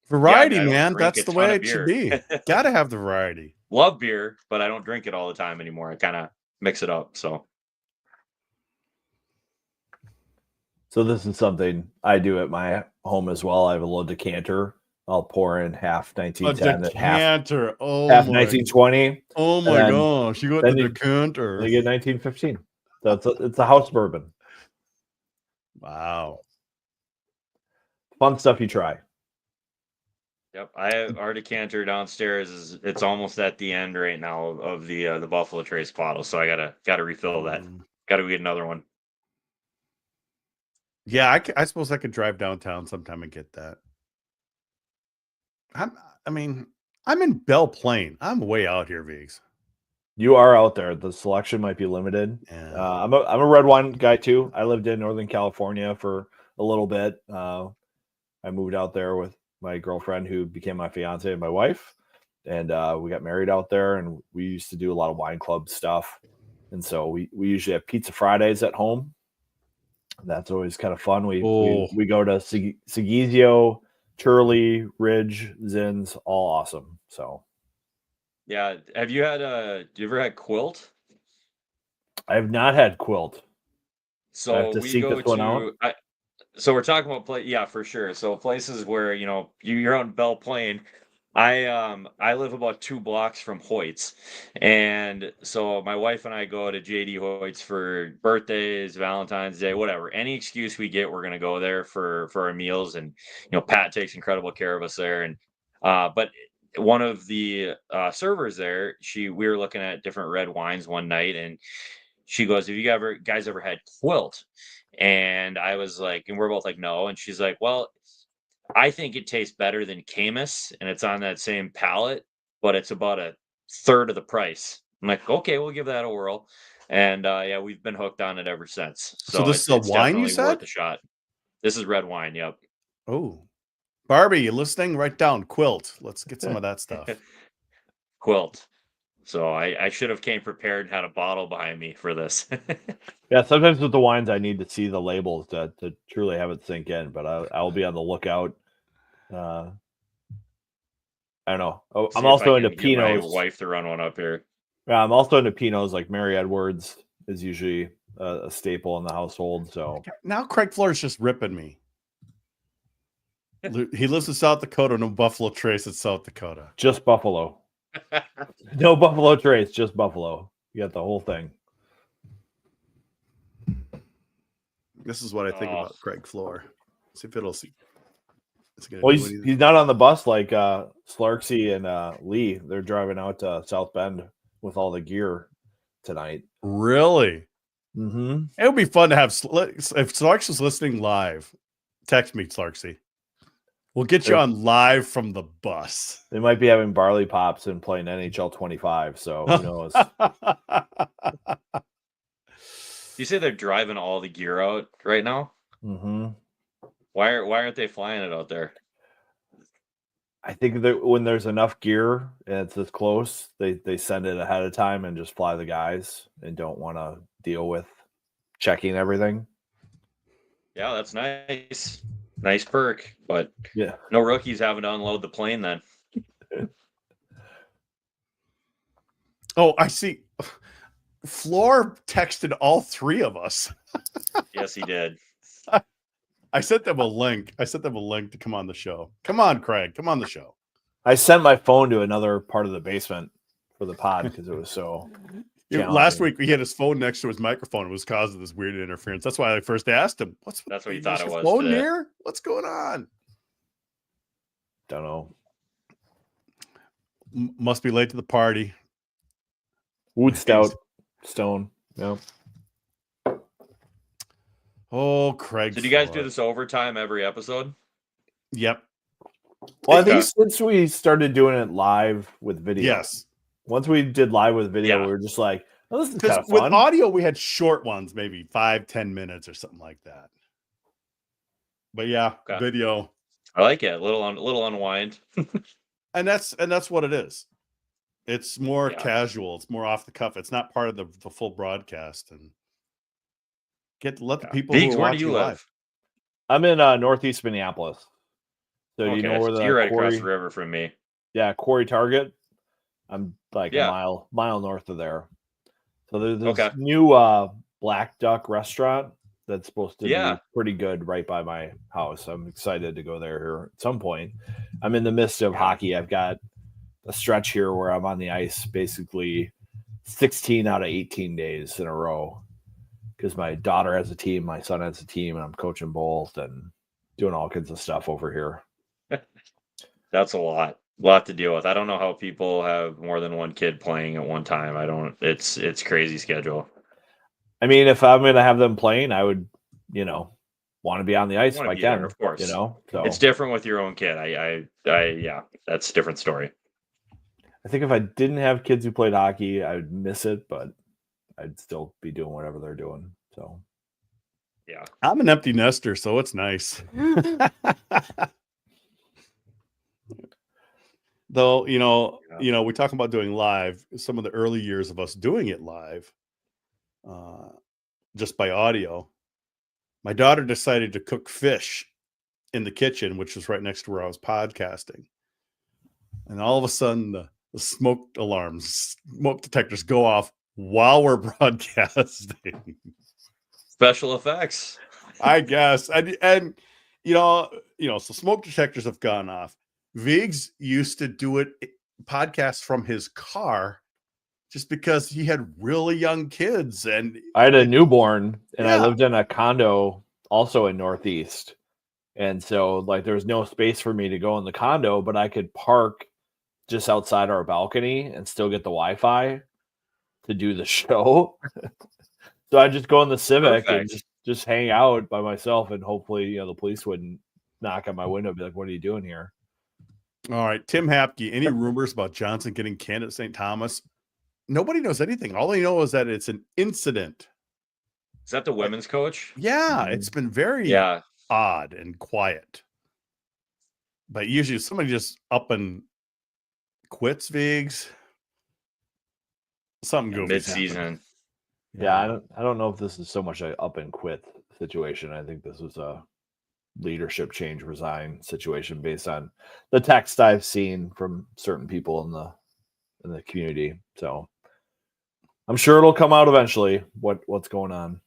Variety, man. That's the way it should be. Gotta have the variety. Love beer, but I don't drink it all the time anymore. I kind of mix it up. So this is something I do at my home as well. I have a little decanter. I'll pour in half 1910, half 1920. Oh my gosh, you got the decanter. You get 1915. So it's a house bourbon. Wow. Fun stuff you try. Yep, I have our decanter downstairs. It's almost at the end right now of the Buffalo Trace bottle, so I gotta refill that. Gotta get another one. Yeah, I suppose I could drive downtown sometime and get that. I'm in Belle Plaine. I'm way out here, Viggs. You are out there. The selection might be limited. Yeah. I'm a red wine guy too. I lived in Northern California for a little bit. I moved out there with my girlfriend who became my fiance and my wife. And we got married out there, and we used to do a lot of wine club stuff. And so we usually have pizza Fridays at home. That's always kind of fun. We go to Segizio, Turley, Ridge, Zins, all awesome. So Yeah. Have you had do you ever had Quilt? I have not had Quilt. I So have to we seek go this one out. so we're talking about yeah, for sure. So places where, you're on Belle Plaine. I live about 2 blocks from Hoyt's. And so my wife and I go to JD Hoyt's for birthdays, Valentine's Day, whatever. Any excuse we get, we're gonna go there for our meals. And Pat takes incredible care of us there. And but one of the servers there, we were looking at different red wines one night, and she goes, "Have you guys ever had Quilt?" And I was like, and we're both like, no. And she's like, "Well, I think it tastes better than Camus, and it's on that same palette, but it's about a third of the price." I'm like, "Okay, we'll give that a whirl." And yeah, we've been hooked on it ever since. So So this is a it's wine, you definitely said? worth a shot. This is red wine. Yep. Oh, Barbie, you listening? Write down Quilt. Let's get some of that stuff. Quilt. So I should have came prepared and had a bottle behind me for this. Yeah, sometimes with the wines, I need to see the labels to truly have it sink in. But I'll be on the lookout. I don't know. Oh, I'm See if also I into can get my Pinots. wife to run one up here. Yeah, I'm also into Pinots. Like Mary Edwards is usually a staple in the household. So Now Craig Floor's just ripping me. He lives in South Dakota. No Buffalo Trace in South Dakota. just Buffalo. No Buffalo Trace, just Buffalo. You got the whole thing. This is what I think about Craig Floor. See if it'll see. Well, he's not on the bus like Slarksy and Lee. They're driving out to South Bend with all the gear tonight. Really? Mm-hmm. It would be fun to have. If Slarksy's listening live, text me, Slarksy. We'll get you on live from the bus. They might be having barley pops and playing NHL 25, so who knows? You say they're driving all the gear out right now? Mm-hmm. Why aren't they flying it out there? I think that when there's enough gear and it's this close, they send it ahead of time and just fly the guys and don't want to deal with checking everything. Yeah, that's nice. Nice perk, but yeah, no rookies having to unload the plane then. Oh, I see. Floor texted all 3 of us. Yes, he did. I sent them a link. To come on the show. Come on, Craig. Come on the show. I sent my phone to another part of the basement for the pod because it was so. Last week, we had his phone next to his microphone. It was causing this weird interference. That's why I first asked him, That's what you thought it was. Phone near? What's going on? Don't know. Must be late to the party. Wood stout, stone. No. Oh, Craig. Did you guys do this overtime every episode? Yep. Well, I think since we started doing it live with video. Yes. Once we did live with video, we were just like, oh, this is kind of fun. With audio, we had short ones, maybe 5-10 minutes or something like that. But yeah, video. I like it. A little unwind. and that's what it is. It's more casual. It's more off the cuff. It's not part of the full broadcast. And let the people Beeks, who are where do watching you live. live? I'm in Northeast Minneapolis. So okay, you know where you're right across the river from me. Yeah, Quarry Target. I'm like a mile north of there. So there's this new Black Duck restaurant that's supposed to be pretty good right by my house. I'm excited to go there here at some point. I'm in the midst of hockey. I've got a stretch here where I'm on the ice basically 16 out of 18 days in a row because my daughter has a team, my son has a team, and I'm coaching both and doing all kinds of stuff over here. That's a lot to deal with. I don't know how people have more than one kid playing at one time. It's crazy schedule. I mean, if I'm going to have them playing, I would, want to be on the ice if I can, there, of course. So it's different with your own kid. I that's a different story. I think if I didn't have kids who played hockey, I would miss it, but I'd still be doing whatever they're doing. So yeah. yeah. I'm an empty nester, so it's nice. Though, we talk about doing live. Some of the early years of us doing it live, just by audio. My daughter decided to cook fish in the kitchen, which was right next to where I was podcasting. And all of a sudden, the smoke alarms, smoke detectors go off while we're broadcasting. Special effects, I guess. And so smoke detectors have gone off. Viggs used to do it podcasts from his car just because he had really young kids. And I had a newborn, and I Yeah. lived in a condo also in Northeast. And so, there was no space for me to go in the condo, but I could park just outside our balcony and still get the Wi-Fi to do the show. So I just go in the Civic and just hang out by myself, and hopefully, the police wouldn't knock on my window and be like, "What are you doing here?" All right, Tim Hapke, any rumors about Johnson getting canned at St. Thomas? Nobody knows anything. All they know is that it's an incident. Is that the women's coach? Yeah, it's been very odd and quiet. But usually if somebody just up and quits Viggs, something goofy mid-season. Yeah, I don't know if this is so much a up and quit situation. I think this was a leadership change, resign situation based on the text I've seen from certain people in the community. So I'm sure it'll come out eventually what's going on.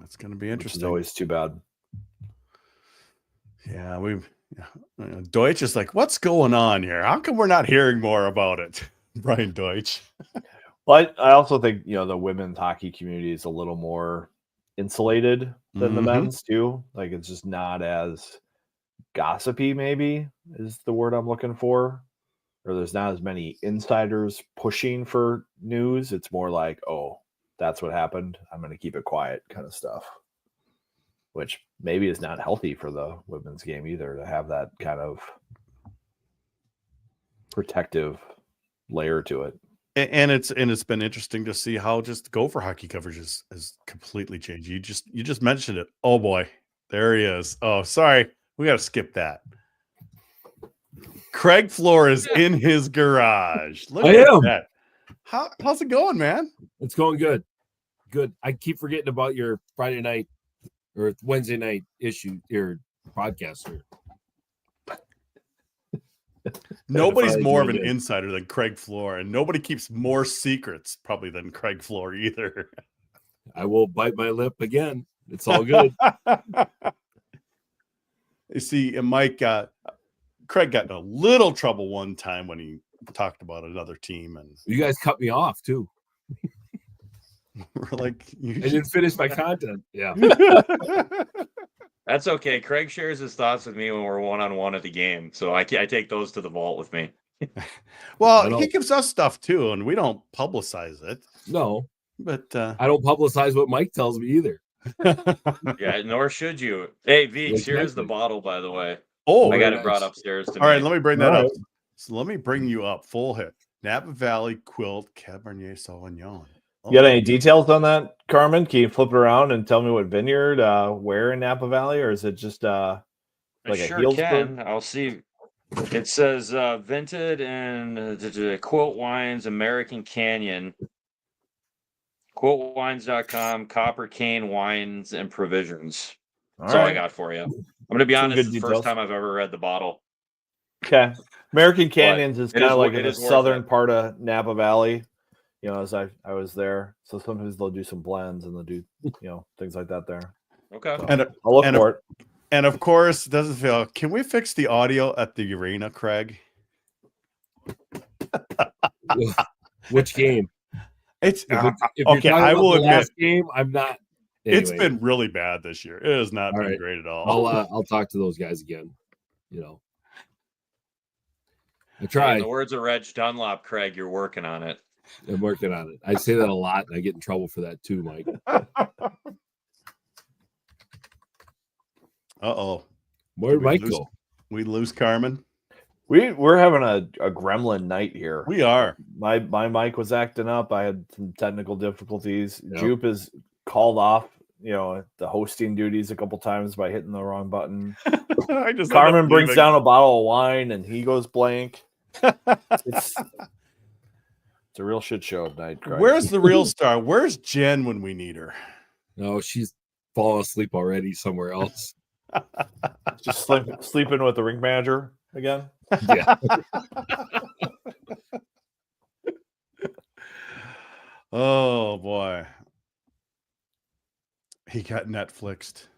It's going to be interesting. It's always too bad. Yeah, Deutsch is like, what's going on here? How come we're not hearing more about it? Brian Deutsch. Well, I also think, the women's hockey community is a little more insulated than the men's too. It's just not as gossipy, maybe is the word I'm looking for. Or there's not as many insiders pushing for news. It's more like, oh, that's what happened. I'm going to keep it quiet kind of stuff. Which maybe is not healthy for the women's game either, to have that kind of protective layer to it. And it's been interesting to see how just Gopher hockey coverage has completely changed. You just mentioned it. Oh boy, there he is. Oh, sorry, we got to skip that. Craig Floor is in his garage. Look at that. How's it going, man? It's going good. Good. I keep forgetting about your Friday night or Wednesday night issue, your podcast here. Nobody's more of an insider than Craig Floor, and nobody keeps more secrets probably than Craig Floor either. I will bite my lip again. It's all good. You see, and Mike, Craig got in a little trouble one time when he talked about another team, and you guys cut me off too. We're like, I didn't finish my content. Yeah. That's okay. Craig shares his thoughts with me when we're one-on-one at the game. So I take those to the vault with me. Well, he gives us stuff too, and we don't publicize it. No. But I don't publicize what Mike tells me either. Yeah, nor should you. Hey, Viggs, here's the bottle, by the way. Oh, I got it brought upstairs to me. All right, let me bring that up. So let me bring you up. Full hit. Napa Valley Quilt Cabernet Sauvignon. You got any details on that, Carman? Can you flip it around and tell me what vineyard, where in Napa Valley, or is it just like I a sure Healdsburg? can. I'll see. It says vented in Quilt Wines, American Canyon, quiltwines.com, Copper Cane Wines and Provisions. That's all I got for you. I'm going to be honest, it's the first time I've ever read the bottle. Okay. American Canyons is kind of like in the southern it. part of Napa Valley. As I was there. So sometimes they'll do some blends and they'll do, things like that there. Okay. So I'll look for it. And of course, doesn't feel. Can we fix the audio at the arena, Craig? Which game? It's if okay. I will admit, last game, I'm not. Anyway. It's been really bad this year. It has not been great at all. I'll talk to those guys again. I try. In the words of Reg Dunlop, Craig, you're working on it. I'm working on it. I say that a lot, and I get in trouble for that too, Mike. Uh-oh. Where'd Mike go? We lose Carman. We're having a gremlin night here. We are. My mic was acting up. I had some technical difficulties. Yep. Jupe is called off the hosting duties a couple times by hitting the wrong button. I just Carmen brings down a bottle of wine and he goes blank. It's a real shit show at night. Craig. Where's the real star? Where's Jen when we need her? No, she's fallen asleep already somewhere else. Just sleeping with the rink manager again. Yeah. Oh boy. He got Netflixed.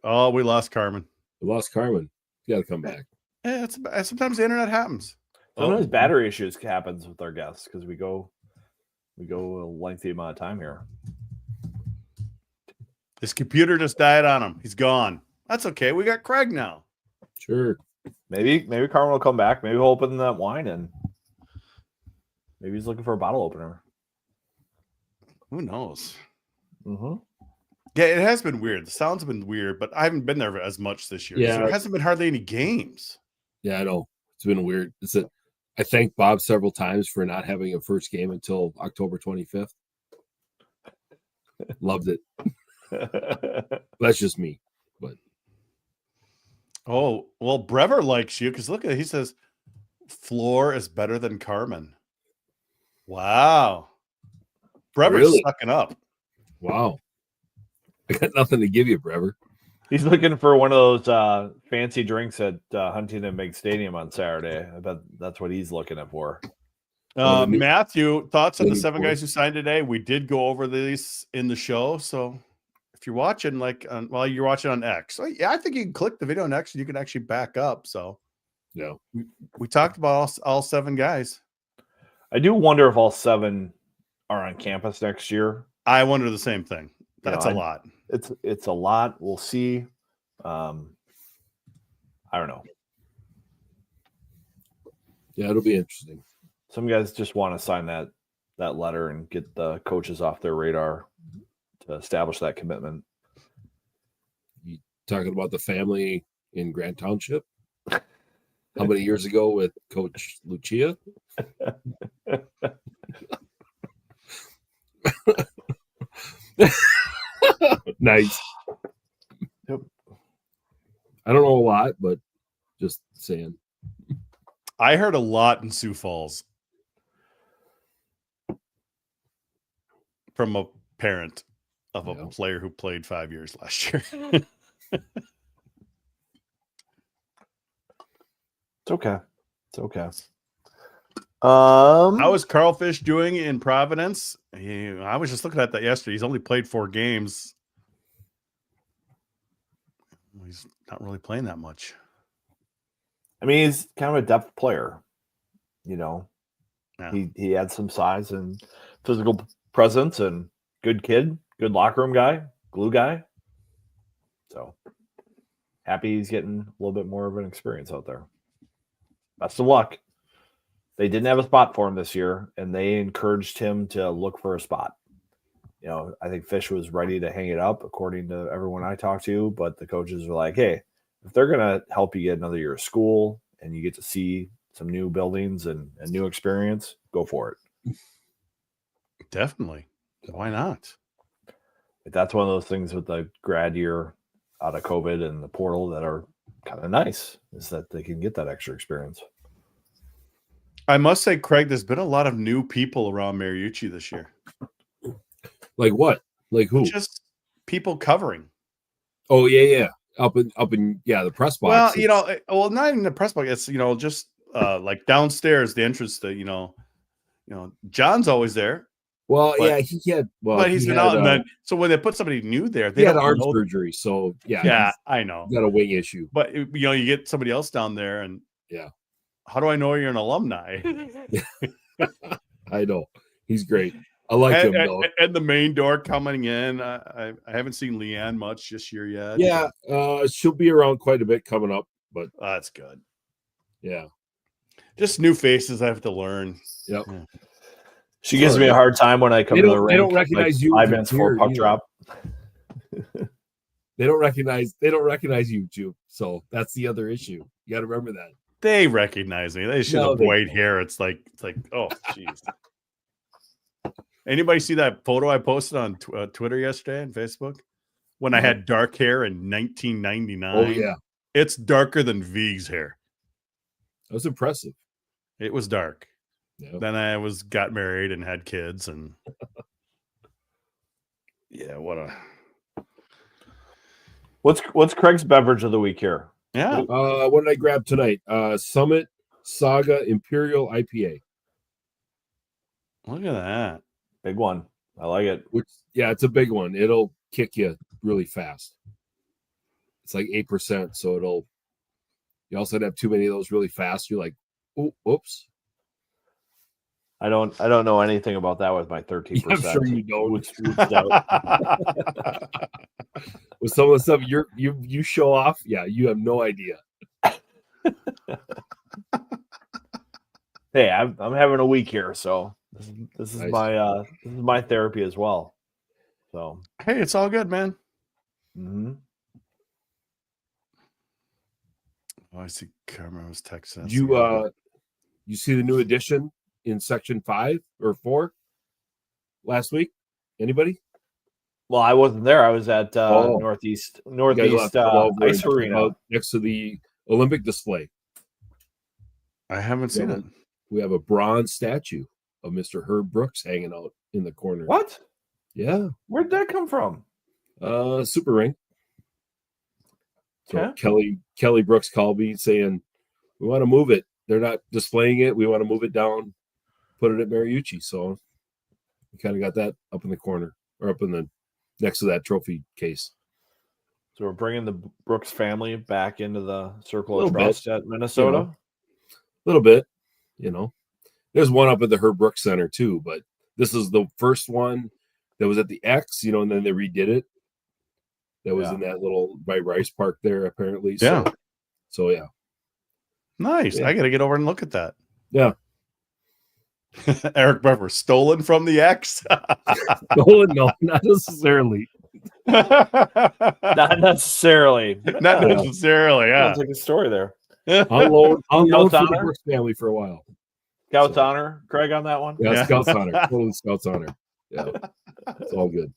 Oh, we lost Carmen. We lost Carmen. You got to come back. Yeah, sometimes the internet happens. Sometimes battery issues happens with our guests because we go a lengthy amount of time here. His computer just died on him. He's gone. That's okay. We got Craig now. Sure. Maybe Carmen will come back. Maybe he'll open that wine and maybe he's looking for a bottle opener. Who knows? Mm-hmm. Yeah, it has been weird. The sound's been weird, but I haven't been there as much this year. Yeah. There hasn't been hardly any games. Yeah, I know. It's been weird. I thanked Bob several times for not having a first game until October 25th. Loved it. That's just me. But Oh, well, Brever likes you because look at it. He says Floor is better than Carmen. Wow. Brever's Really? sucking up. wow. I got nothing to give you, Brever. He's looking for one of those fancy drinks at Huntington Big Stadium on Saturday. I bet that's what he's looking for. Matthew, thoughts on the Maybe 7 four. guys who signed today? We did go over these in the show. So if you're watching, you're watching on X. So yeah, I think you can click the video on X and you can actually back up. So Yeah. we talked about all 7 guys. I do wonder if all 7 are on campus next year. I wonder the same thing. That's a lot. It's a lot. We'll see. I don't know. Yeah, it'll be interesting. Some guys just want to sign that letter and get the coaches off their radar to establish that commitment. You talking about the family in Grand Township? How many years ago with Coach Lucia? Nice. Yep. I don't know a lot, but just saying. I heard a lot in Sioux Falls from a parent of a player who played 5 years last year. It's okay. It's okay. How is Carl Fish doing in Providence? I was just looking at that yesterday. He's only played 4 games. He's not really playing that much. I mean, he's kind of a depth player. Yeah. He had some size and physical presence and good kid, good locker room guy, glue guy. So happy he's getting a little bit more of an experience out there. Best of luck. They didn't have a spot for him this year, and they encouraged him to look for a spot. I think Fish was ready to hang it up, according to everyone I talked to, but the coaches were like, hey, if they're going to help you get another year of school and you get to see some new buildings and a new experience, go for it. Definitely. Why not? That's one of those things with the grad year out of COVID and the portal that are kind of nice, is that they can get that extra experience. I must say, Craig, there's been a lot of new people around Mariucci this year. Like what? Like who? Just people covering. Oh yeah. Up in the press box. Well, not even the press box. It's just like downstairs, the entrance to John's always there. Well, but, yeah, he had. Well, but he's been out, and then so when they put somebody new there, they had arm surgery. So yeah, I know. Got a wing issue. But you get somebody else down there, and yeah, how do I know you're an alumni? I know he's great. I like him though. And the main door coming in, I haven't seen Leanne much this year yet. Yeah, she'll be around quite a bit coming up, but that's good. Yeah, just new faces I have to learn. Yep. Yeah. She gives me a hard time when I come to the ring. They don't recognize you. 5 minutes before puck drop. They don't recognize you, Juke. So that's the other issue. You got to remember that. They recognize me. They should avoid hair. It's like, oh, jeez. Anybody see that photo I posted on Twitter yesterday and Facebook when I had dark hair in 1999? Oh yeah, It's darker than V's hair. that was impressive. It was dark. Yeah. Then I got married and had kids, and yeah, What's Craig's beverage of the week here? yeah. What did I grab tonight? Summit Saga Imperial IPA. Look at that. Big one. I like it. Which, yeah, it's a big one. It'll kick you really fast. It's like 8%, so you also have too many of those really fast. You're like, oh, whoops. I don't know anything about that with my 13%. I'm sure you don't. With some of the stuff you show off, yeah, you have no idea. Hey, I'm having a week here, so this is Nice. my therapy as well. So Hey, it's all good, man. mm-hmm. Oh, I see Carmen was texting us. You see the new addition in section 5 or 4 last week? Anybody? Well, I wasn't there. I was at Oh. Northeast You guys will have to come over Ice and check Arena. out next to the Olympic display. I haven't seen it. We have a bronze statue of Mr. Herb Brooks hanging out in the corner. What? Yeah. Where'd that come from? Super Ring. So Okay. Kelly Brooks called me saying, we want to move it. They're not displaying it. We want to move it down, put it at Mariucci. So we kind of got that up in the corner or up in the next to that trophy case. So we're bringing the Brooks family back into the circle Little of trust at Minnesota. A little bit, There's one up at the Herb Brooks Center too, but this is the first one that was at the X, and then they redid it. That was in that little by Rice Park there, apparently. Yeah. So yeah. Nice. Yeah. I got to get over and look at that. Yeah. Eric Buffer, stolen from the X? No, not necessarily. Not necessarily. Not necessarily, yeah. Sounds like a story there. I'll loan for the honor? Brooks family for a while. Scout's honor, Craig, on that one? Yeah, Scout's honor. Totally Scout's honor. Yeah. It's all good.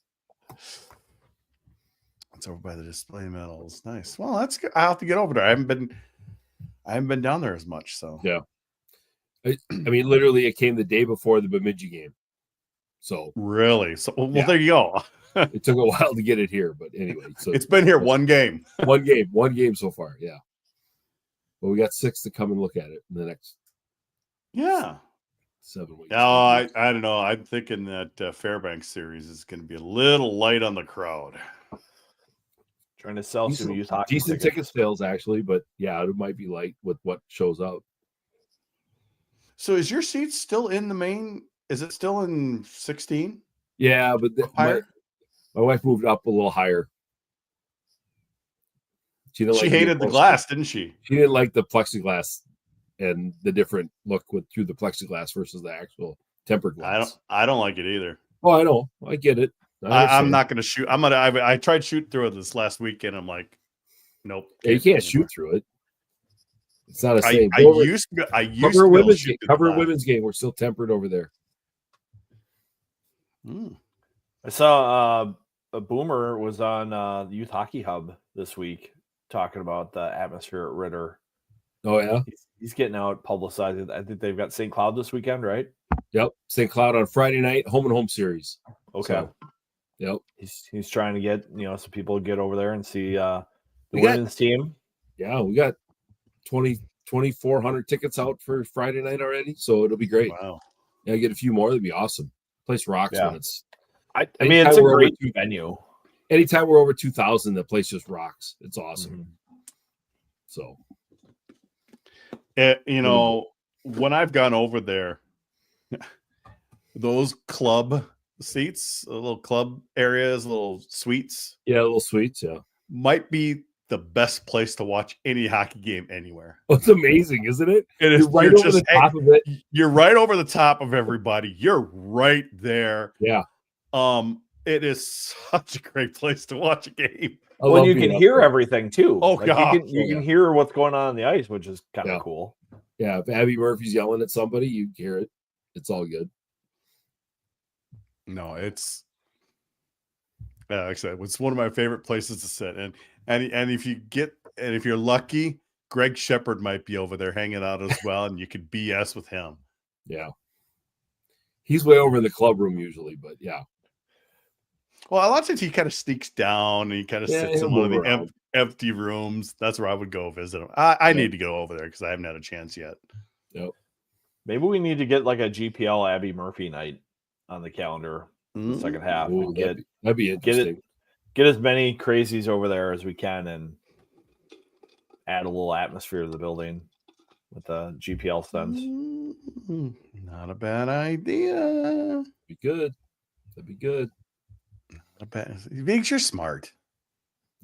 It's over by the display medals. Nice. Well, that's good. I'll have to get over there. I haven't been down there as much. So yeah. I mean, literally, it came the day before the Bemidji game. So really, there you go. It took a while to get it here, but anyway, so it's been here one game so far. Yeah, but we got 6 to come and look at it in the next 7 weeks. No, I don't know. I'm thinking that Fairbanks series is going to be a little light on the crowd. Trying to sell some youth hockey decent ticket sales, actually, but yeah, it might be light with what shows up. So is your seat still in the main? Is it still in 16? Yeah, but my wife moved up a little higher. She hated the glass, didn't she? She didn't like the plexiglass and the different look through the plexiglass versus the actual tempered glass. I don't like it either. Oh, I know. I get it. I'm not going to shoot. I tried shooting through it this last weekend. I'm like, nope. Yeah, you can't shoot through it. It's not a same. I used to cover women's game. We're still tempered over there. I saw a Boomer was on the Youth Hockey Hub this week talking about the atmosphere at Ritter. Oh yeah, he's getting out publicizing. I think they've got St. Cloud this weekend, right? Yep, St. Cloud on Friday night, home series. Okay. So, yep. He's trying to get some people to get over there and see the women's team. Yeah, we got 2,400 tickets out for Friday night already, so it'll be great. Wow. Yeah, get a few more. That'd be awesome. Place rocks when it's. I mean, it's a great venue. Anytime we're over 2,000, the place just rocks. It's awesome. Mm-hmm. So, when I've gone over there, those club seats, little club areas, little suites. Yeah, little suites. Yeah, might be the best place to watch any hockey game anywhere. It's amazing, isn't it? It is. You're right over the top of it. You're right over the top of everybody. You're right there. Yeah. It is such a great place to watch a game. Well, you can hear everything too. Oh God, you can hear what's going on the ice, which is kind of cool. Yeah, if Abby Murphy's yelling at somebody, you hear it. It's all good. No, it's like I said, it's one of my favorite places to sit. And if you're lucky, Greg Shepard might be over there hanging out as well, and you could BS with him. Yeah. He's way over in the club room usually, but yeah. Well, a lot of times he kind of sneaks down and he kind of sits in he'll one of move the around. empty rooms. That's where I would go visit him. I need to go over there because I haven't had a chance yet. Yep. Maybe we need to get like a GPL Abby Murphy night on the calendar the second half. Ooh, that'd be interesting. Get as many crazies over there as we can and add a little atmosphere to the building with the GPL stunts. Not a bad idea. Be good. That'd be good. Not a bad. Viggs, you're smart.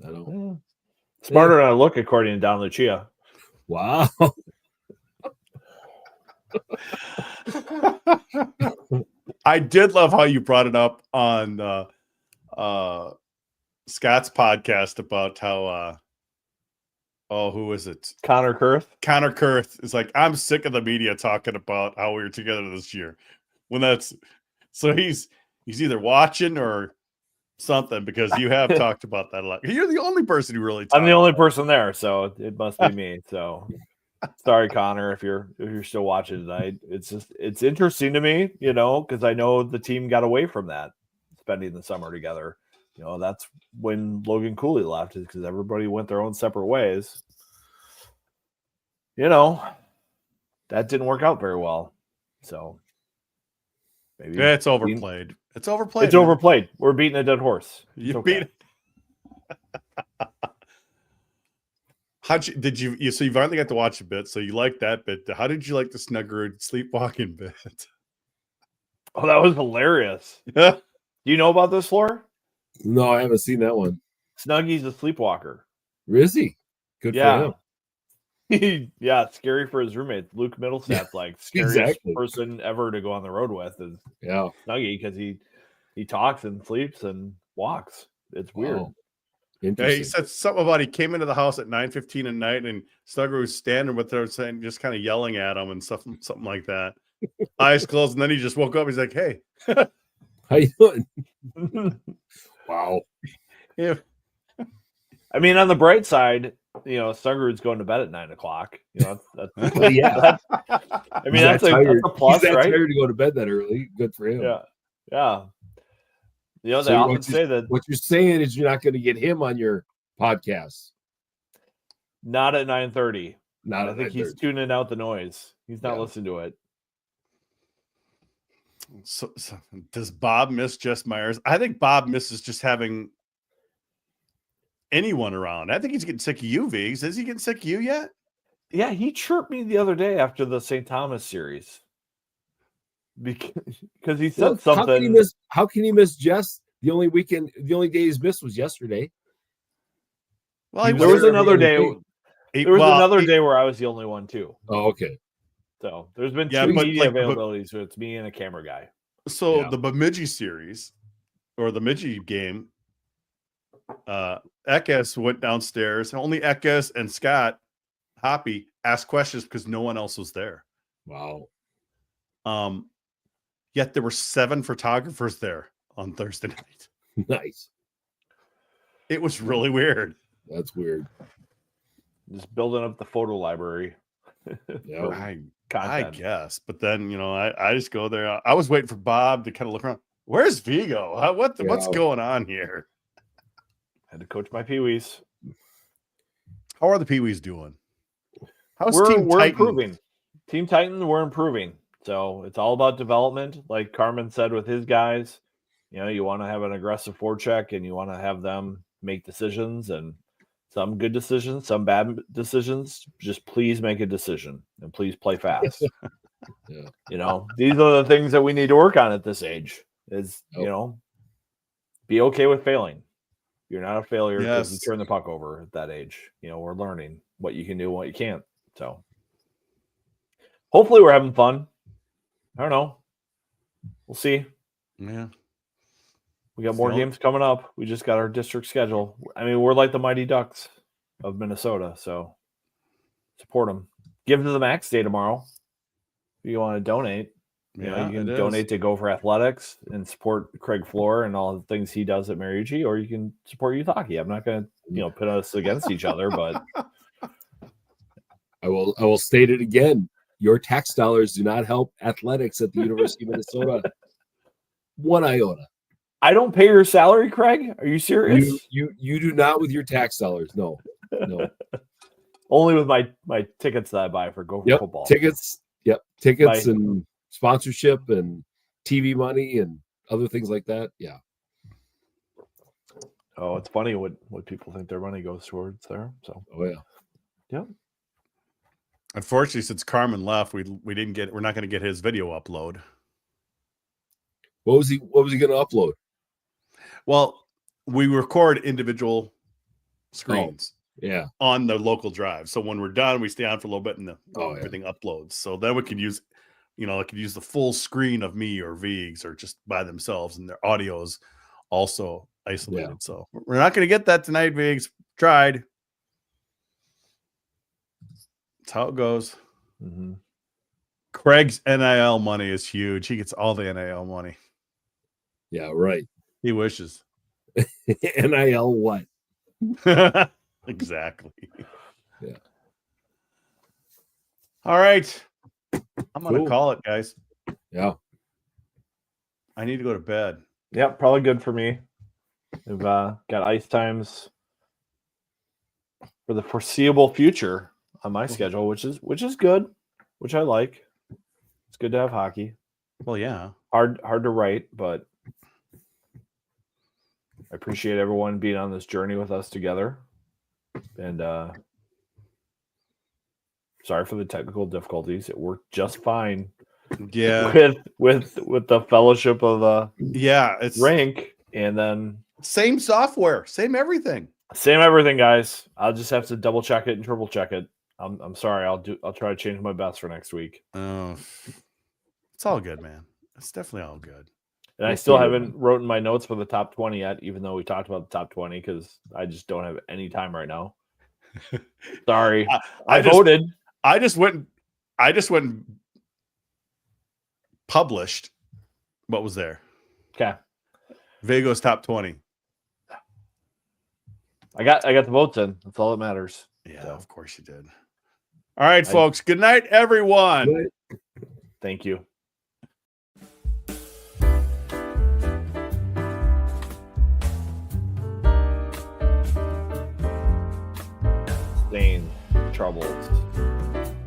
I don't. Smarter than I look, according to Don Lucia. Wow. I did love how you brought it up on Scott's podcast about how who is it? Connor Kurth. Connor Kurth is like, I'm sick of the media talking about how we were together this year. When that's so he's either watching or something, because you have talked about that a lot. You're the only person who really I'm the only person there, so it must be me. So sorry, Connor, if you're still watching tonight. It's interesting to me, because I know the team got away from that, spending the summer together. That's when Logan Cooley left, is because everybody went their own separate ways. That didn't work out very well. So maybe it's overplayed. It's overplayed. It's overplayed. We're beating a dead horse. You beat it. So you finally got to watch a bit, so you like that bit. How did you like the Snuggerud sleepwalking bit? Oh, that was hilarious. Do you know about this, Floor? No, I haven't seen that one. Snuggy's a sleepwalker. Is he? Good for him. Yeah, scary for his roommate. Luke Middlestat's like scariest person ever to go on the road with is Snuggy, because he talks and sleeps and walks. It's weird. Wow. Yeah, he said something about he came into the house at 9:15 at night and Snugger was standing with her saying, just kind of yelling at him and something like that. Eyes closed, and then he just woke up. He's like, "Hey, how you doing?" Wow. Yeah. I mean, on the bright side, Snuggerud's going to bed at 9 o'clock. That's yeah. I mean, that's a plus, He's right? tired to go to bed that early. Good for him. Yeah. They often say that. What you're saying is you're not going to get him on your podcast. Not at 9:30. I think he's tuning out the noise. He's not listening to it. So does Bob miss Jess Myers? I think Bob misses just having anyone around. I think he's getting sick of you, Viggs. Is he getting sick of you yet? Yeah, he chirped me the other day after the St. Thomas series. Because he said something. How can he miss Jess? The only day he's missed was yesterday. Well, there was another day. There was another day where I was the only one too. Oh, okay. So there's been two media availabilities, so it's me and a camera guy. So the Bemidji series or the Bemidji game, Ekes went downstairs, and only Ekes and Scott Hoppy asked questions because no one else was there. Wow. Yet there were 7 photographers there on Thursday night. Nice. It was really weird. That's weird. Just building up the photo library. Yeah. I guess. But then, I just go there. I was waiting for Bob to kind of look around. Where's Vigo? What's going on here? Had to coach my Pee-wees. How are the Pee-wees doing? How's we're Team Titan? Improving. Team Titan, we're improving. So it's all about development. Like Carman said with his guys, you want to have an aggressive forecheck and you want to have them make decisions, and some good decisions, some bad decisions. Just please make a decision and please play fast. Yeah. These are the things that we need to work on at this age is, be okay with failing. You're not a failure because you turn the puck over at that age. We're learning what you can do and what you can't. So hopefully we're having fun. I don't know. We'll see. Yeah. We got more games coming up. We just got our district schedule. I mean, we're like the Mighty Ducks of Minnesota, so support them. Give to the Max Day tomorrow. If you want to donate, You can donate to Gopher Athletics and support Craig Floor and all the things he does at Mariucci, or you can support youth hockey. I'm not going to, pit us against each other, but I will state it again. Your tax dollars do not help athletics at the University of Minnesota. One iota. I don't pay your salary, Craig. Are you serious? You do not with your tax dollars. No. Only with my tickets that I buy for Gopher football. Tickets. Yep. Tickets and sponsorship and TV money and other things like that. Yeah. Oh, it's funny what people think their money goes towards there. So. Oh yeah. Yep. Unfortunately, since Carman left, we're not going to get his video upload. What was he going to upload? Well, we record individual screens. Yeah. On the local drive. So when we're done, we stay on for a little bit and everything uploads. So then we can use, I could use the full screen of me or Vigs or just by themselves, and their audio is also isolated. Yeah. So we're not going to get that tonight, Vigs. Tried. That's how it goes. Mm-hmm. Craig's NIL money is huge. He gets all the NIL money. Yeah, right. He wishes. NIL what? Exactly. Yeah. All right. I'm going to call it, guys. Yeah. I need to go to bed. Yeah, probably good for me. We've got ice times for the foreseeable future on my schedule, which is good, which I like. It's good to have hockey. Well, yeah. Hard to write, but I appreciate everyone being on this journey with us together. And sorry for the technical difficulties. It worked just fine. Yeah. With the fellowship of it's rank, and then same software, same everything, guys. I'll just have to double check it and triple check it. I'm sorry. I'll try to change my best for next week. Oh, it's all good, man. It's definitely all good. And I still haven't written my notes for the top 20 yet, even though we talked about the top 20, because I just don't have any time right now. Sorry. I voted. I just went and published what was there. Okay. Vego's top 20. I got the votes in. That's all that matters. Yeah, so. Of course you did. All right, folks. Good night, everyone. Thank you. Troubles.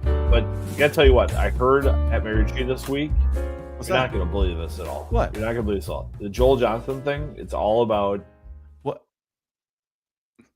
But I gotta tell you what, I heard at Mariucci this week. You're not gonna believe this at all. What? You're not gonna believe this at all. The Joel Johnson thing, it's all about